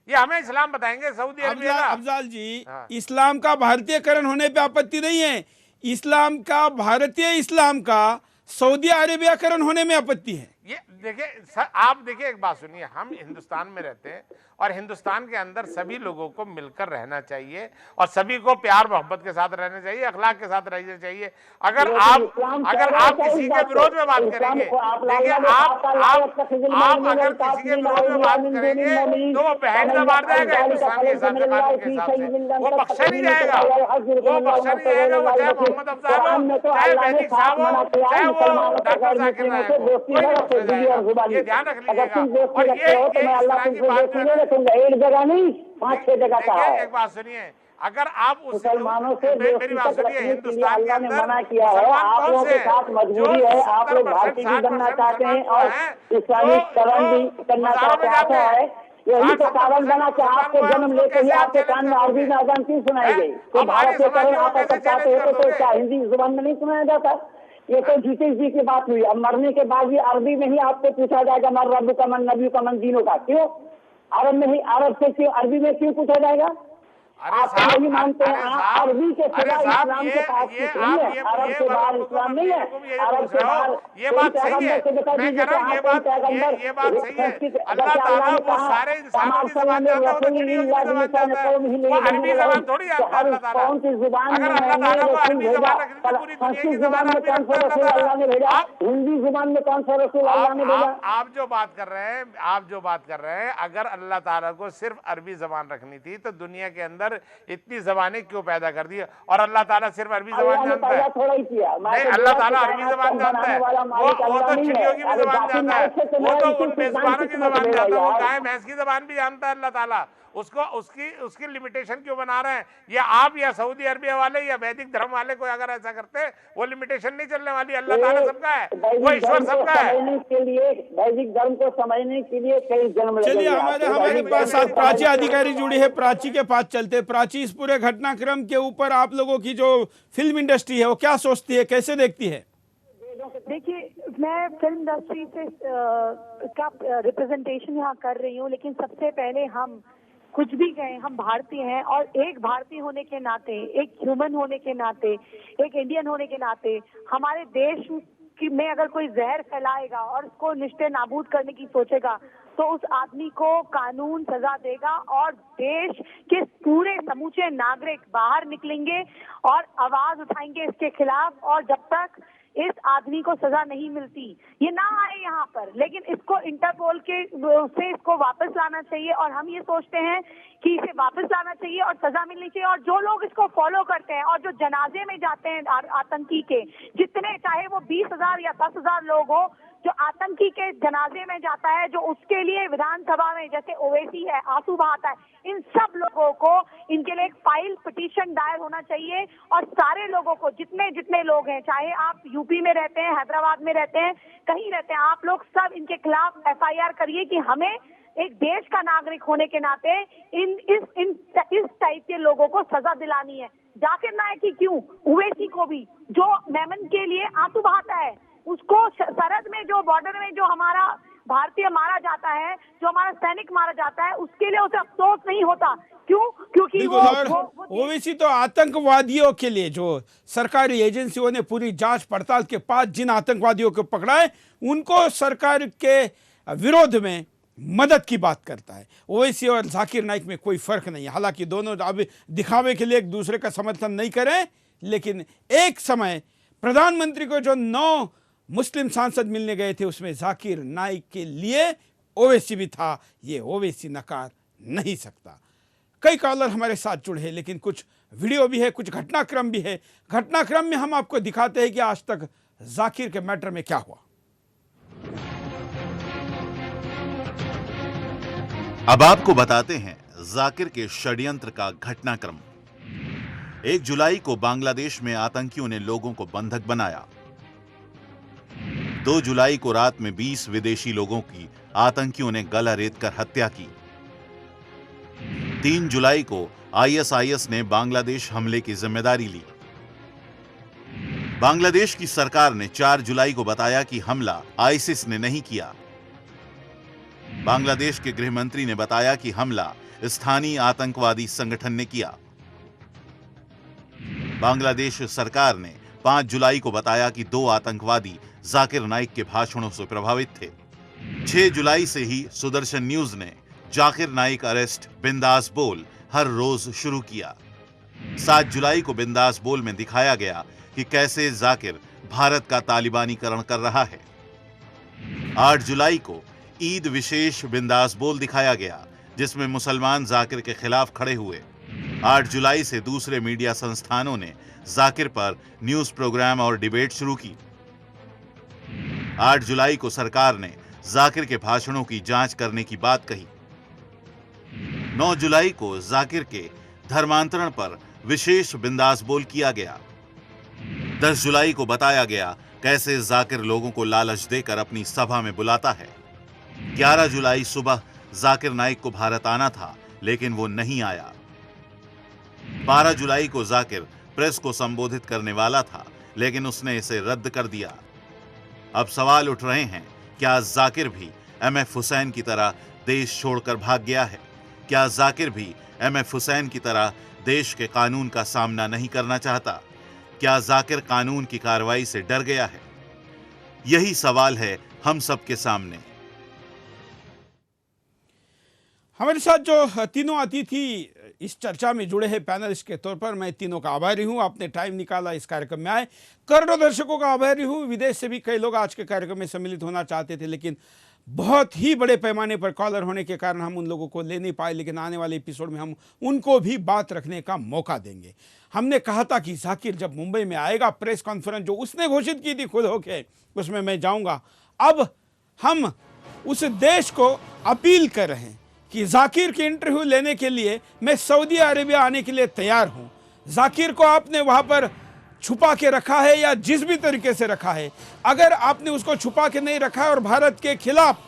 ये हमें इस्लाम बताएंगे सऊदी अरबिया का। अफजाल जी, इस्लाम का भारतीयकरण होने पे आपत्ति नहीं है, इस्लाम का, भारतीय इस्लाम का सऊदी अरेबियाकरण होने में आपत्ति है। ये देखिए, आप देखिए, एक बात सुनिए, हम हिंदुस्तान में रहते हैं और हिंदुस्तान के अंदर सभी लोगों को मिलकर रहना चाहिए और सभी को प्यार मोहब्बत के साथ रहना चाहिए, अखलाक के साथ रहना चाहिए। अगर आप किसी के विरोध में बात करेंगे, देखिए, आप अगर किसी के विरोध में बात करेंगे तो वो बहन में मार जाएगा हिंदुस्तान के हिसाब से, कानून के हिसाब से वो बख्शा नहीं जाएगा, वो बख्शा नहीं जाएगा। वो चाहे मोहम्मद अफजाल हो, चाहे वैदिक साहब हो, चाहे वो डॉक्टर जाकिर नायक हो, कोई नहीं बख्शा जाएगा। ये ध्यान रख लीजिएगा। और ये इस तरह की बात एक जगह नहीं, 5-6 जगह का है। एक बात सुनिए, अगर आप मुसलमानों से मेरी बात सुनिए, हिंदुस्तान के अंदर मना किया है, आप लोगों के साथ मजबूरी है, आप लोग भारतीय भी बनना चाहते हैं और इस्लामिक करण भी करना चाहते हैं। यही तो कारण बना कि आपको जन्म लेते ही आपके कान में अरबी में अजान क्यों सुनाई गई? तो भारत के करण आप ऐसा चाहते हो तो क्या हिंदी जुबान में नहीं सुनाया जाता? ये तो जीतेश जी की बात हुई। अब मरने के बाद भी अरबी में ही आपको पूछा जाएगा, मर रब्बु का मन नबी का मन दीनों का, क्यों अरब में ही, अरब से क्यों अरबी में क्यों पूछा जाएगा? आप नहीं मानते हैं, अरबी के सिवा इस्लाम के पास कुछ नहीं है, अरब के बाहर इस्लाम नहीं है, अरब के बाहर ये बात सही है, मैं कह रहा हूँ ये बात सही है। अल्लाह ताला वो सारे इंसानों की ज़बान जानता है, वो तो चिड़ियों की ज़बान जानता है, वो अरबी ज़बान थोड़ी जानता है अल्लाह ताला। अगर अल्लाह ताला को अरबी ज़बान रखनी तो पूरी दुनिया की ज़बान अरबी रखता है अल्लाह ताला। हिंदी जुबान में कौन सा रसूल अल्लाह ने भेजा? आप जो बात कर रहे हैं, अगर अल्लाह ताला को सिर्फ अरबी ज़बान रखनी थी तो दुनिया के अंदर इतनी जबानें क्यों पैदा कर दी? और अल्लाह ताला सिर्फ अरबी जबान जानता है? नहीं, अल्लाह ताला अरबी जबान जानता है, वो तो चिड़ियों की भी जबान जानता है, वो तो उन मेजबानों की जबान जानता है, वो गाय भैंस की जबान भी जानता है अल्लाह ताला। उसको उसकी लिमिटेशन क्यों बना रहे हैं? ये आप या सऊदी अरबिया वाले या वैदिक धर्म वाले कोई अगर ऐसा करते हैं, वो लिमिटेशन नहीं चलने वाली। अल्लाह ताला सबका है, वो ईश्वर सबका है। वैदिक धर्म को समझने के लिए कई जन्म लगेंगे। चलिए, हमारे पास प्राची अधिकारी जुड़ी है, प्राची के पास चलते। प्राची, इस पूरे घटनाक्रम के ऊपर आप लोगों की जो फिल्म इंडस्ट्री है वो क्या सोचती है, कैसे देखती है? देखिए, मैं फिल्म इंडस्ट्री से का रिप्रेजेंटेशन यहाँ कर रही हूँ, लेकिन सबसे पहले हम कुछ भी कहें, हम भारतीय हैं और एक भारतीय होने के नाते, एक ह्यूमन होने के नाते, एक इंडियन होने के नाते, हमारे देश में अगर कोई जहर फैलाएगा और उसको निश्चय नाबूद करने की सोचेगा तो उस आदमी को कानून सजा देगा और देश के पूरे समूचे नागरिक बाहर निकलेंगे और आवाज उठाएंगे इसके खिलाफ। और जब तक इस आदमी को सजा नहीं मिलती, ये ना आए यहाँ पर, लेकिन इसको इंटरपोल के से इसको वापस लाना चाहिए और हम ये सोचते हैं कि इसे वापस लाना चाहिए और सजा मिलनी चाहिए। और जो लोग इसको फॉलो करते हैं और जो जनाजे में जाते हैं आतंकी के, जितने चाहे वो 20,000 या 10,000 लोग हो, जो आतंकी के जनाजे में जाता है, जो उसके लिए विधानसभा में जैसे ओवैसी है, आंसू बहाता है, इन सब लोगों को इनके लिए एक फाइल पिटीशन दायर होना चाहिए। और सारे लोगों को, जितने लोग हैं, चाहे आप यूपी में रहते हैं, हैदराबाद में रहते हैं, कहीं रहते हैं, आप लोग सब इनके खिलाफ FIR करिए कि हमें एक देश का नागरिक होने के नाते इस टाइप के लोगों को सजा दिलानी है। जाकिर नायक की क्यों, ओवैसी को भी, जो मेमन के लिए आंसू बहाता है, उसको सरहद में, जो बॉर्डर में जो हमारा भारतीय मारा जाता है, जो हमारा सैनिक मारा जाता है, उसके लिए उसे अफसोस नहीं होता। क्यों? क्योंकि ओवैसी तो आतंकवादियों के लिए, जो सरकारी एजेंसियों ने पूरी जांच पड़ताल के बाद जिन आतंकवादियों को पकड़ा है, उनको सरकार के विरोध में मदद की बात करता है। ओवैसी और जाकिर नाइक में कोई फर्क नहीं है। हालांकि दोनों अब दिखावे के लिए एक दूसरे का समर्थन नहीं करें, लेकिन एक समय प्रधानमंत्री को जो 9 मुस्लिम सांसद मिलने गए थे, उसमें जाकिर नाइक के लिए ओवैसी भी था। ये ओवैसी नकार नहीं सकता। कई कॉलर हमारे साथ जुड़े हैं, लेकिन कुछ वीडियो भी है, कुछ घटनाक्रम भी है। घटनाक्रम में हम आपको दिखाते हैं कि आज तक जाकिर के मैटर में क्या हुआ। अब आपको बताते हैं जाकिर के षड्यंत्र का घटनाक्रम। 1 जुलाई को बांग्लादेश में आतंकियों ने लोगों को बंधक बनाया। 2 जुलाई को रात में 20 विदेशी लोगों की आतंकियों ने गला रेत कर हत्या की। 3 जुलाई को आईएसआईएस ने बांग्लादेश हमले की जिम्मेदारी ली। बांग्लादेश की सरकार ने 4 जुलाई को बताया कि हमला आईसिस ने नहीं किया। बांग्लादेश के गृह मंत्री ने बताया कि हमला स्थानीय आतंकवादी संगठन ने किया। बांग्लादेश सरकार ने 5 जुलाई को बताया कि 2 आतंकवादी जाकिर नाइक के भाषणों से प्रभावित थे। 6 जुलाई से ही सुदर्शन न्यूज ने जाकिर नाइक अरेस्ट बिंदास बोल हर रोज शुरू किया। 7 जुलाई को बिंदास बोल में दिखाया गया कि कैसे जाकिर भारत का तालिबानीकरण कर रहा है। 8 जुलाई को ईद विशेष बिंदास बोल दिखाया गया, जिसमें मुसलमान जाकिर के खिलाफ खड़े हुए। 8 जुलाई से दूसरे मीडिया संस्थानों ने जाकिर पर न्यूज प्रोग्राम और डिबेट शुरू की। 8 जुलाई को सरकार ने जाकिर के भाषणों की जांच करने की बात कही। 9 जुलाई को जाकिर के धर्मांतरण पर विशेष बिंदास बोल किया गया। 10 जुलाई को बताया गया कैसे जाकिर लोगों को लालच देकर अपनी सभा में बुलाता है। 11 जुलाई सुबह जाकिर नाइक को भारत आना था, लेकिन वो नहीं आया। 12 जुलाई को जाकिर प्रेस को संबोधित करने वाला था, लेकिन उसने इसे रद्द कर दिया। अब सवाल उठ रहे हैं, क्या जाकिर भी एमएफ हुसैन की तरह देश छोड़कर भाग गया है? क्या जाकिर भी एमएफ हुसैन की तरह देश के कानून का सामना नहीं करना चाहता? क्या जाकिर कानून की कार्रवाई से डर गया है? यही सवाल है हम सबके सामने। हमारे साथ जो तीनों अतिथि इस चर्चा में जुड़े हैं पैनलिस्ट के तौर पर, मैं तीनों का आभारी हूं। आपने टाइम निकाला, इस कार्यक्रम में आए। करोड़ों दर्शकों का आभारी हूं। विदेश से भी कई लोग आज के कार्यक्रम में सम्मिलित होना चाहते थे, लेकिन बहुत ही बड़े पैमाने पर कॉलर होने के कारण हम उन लोगों को ले नहीं पाए। लेकिन आने वाले एपिसोड में हम उनको भी बात रखने का मौका देंगे। हमने कहा था कि जाकिर जब मुंबई में आएगा, प्रेस कॉन्फ्रेंस जो उसने घोषित की थी खुद होके, उसमें मैं जाऊंगा। अब हम उस देश को अपील कर रहे हैं कि जाकिर की इंटरव्यू लेने के लिए मैं सऊदी अरेबिया आने के लिए तैयार हूं। जाकिर को आपने वहां पर छुपा के रखा है या जिस भी तरीके से रखा है, अगर आपने उसको छुपा के नहीं रखा है और भारत के खिलाफ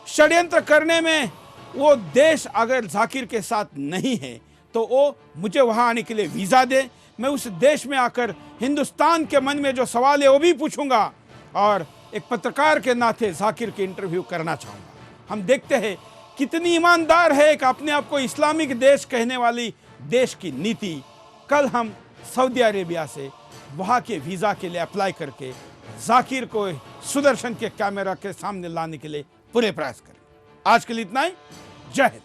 षड्यंत्र करने में वो देश अगर जाकिर के साथ नहीं है, तो वो मुझे वहां आने के लिए वीजा दे। मैं उस देश में आकर हिंदुस्तान के मन में जो सवाल है वो भी पूछूंगा और एक पत्रकार के नाते जाकिर की इंटरव्यू करना चाहूंगा। हम देखते हैं कितनी ईमानदार है एक अपने आप को इस्लामिक देश कहने वाली देश की नीति। कल हम सऊदी अरेबिया से वहां के वीजा के लिए अप्लाई करके जाकिर को सुदर्शन के कैमरा के सामने लाने के लिए पूरे प्रयास करें। आज के लिए इतना ही। जय हिंद।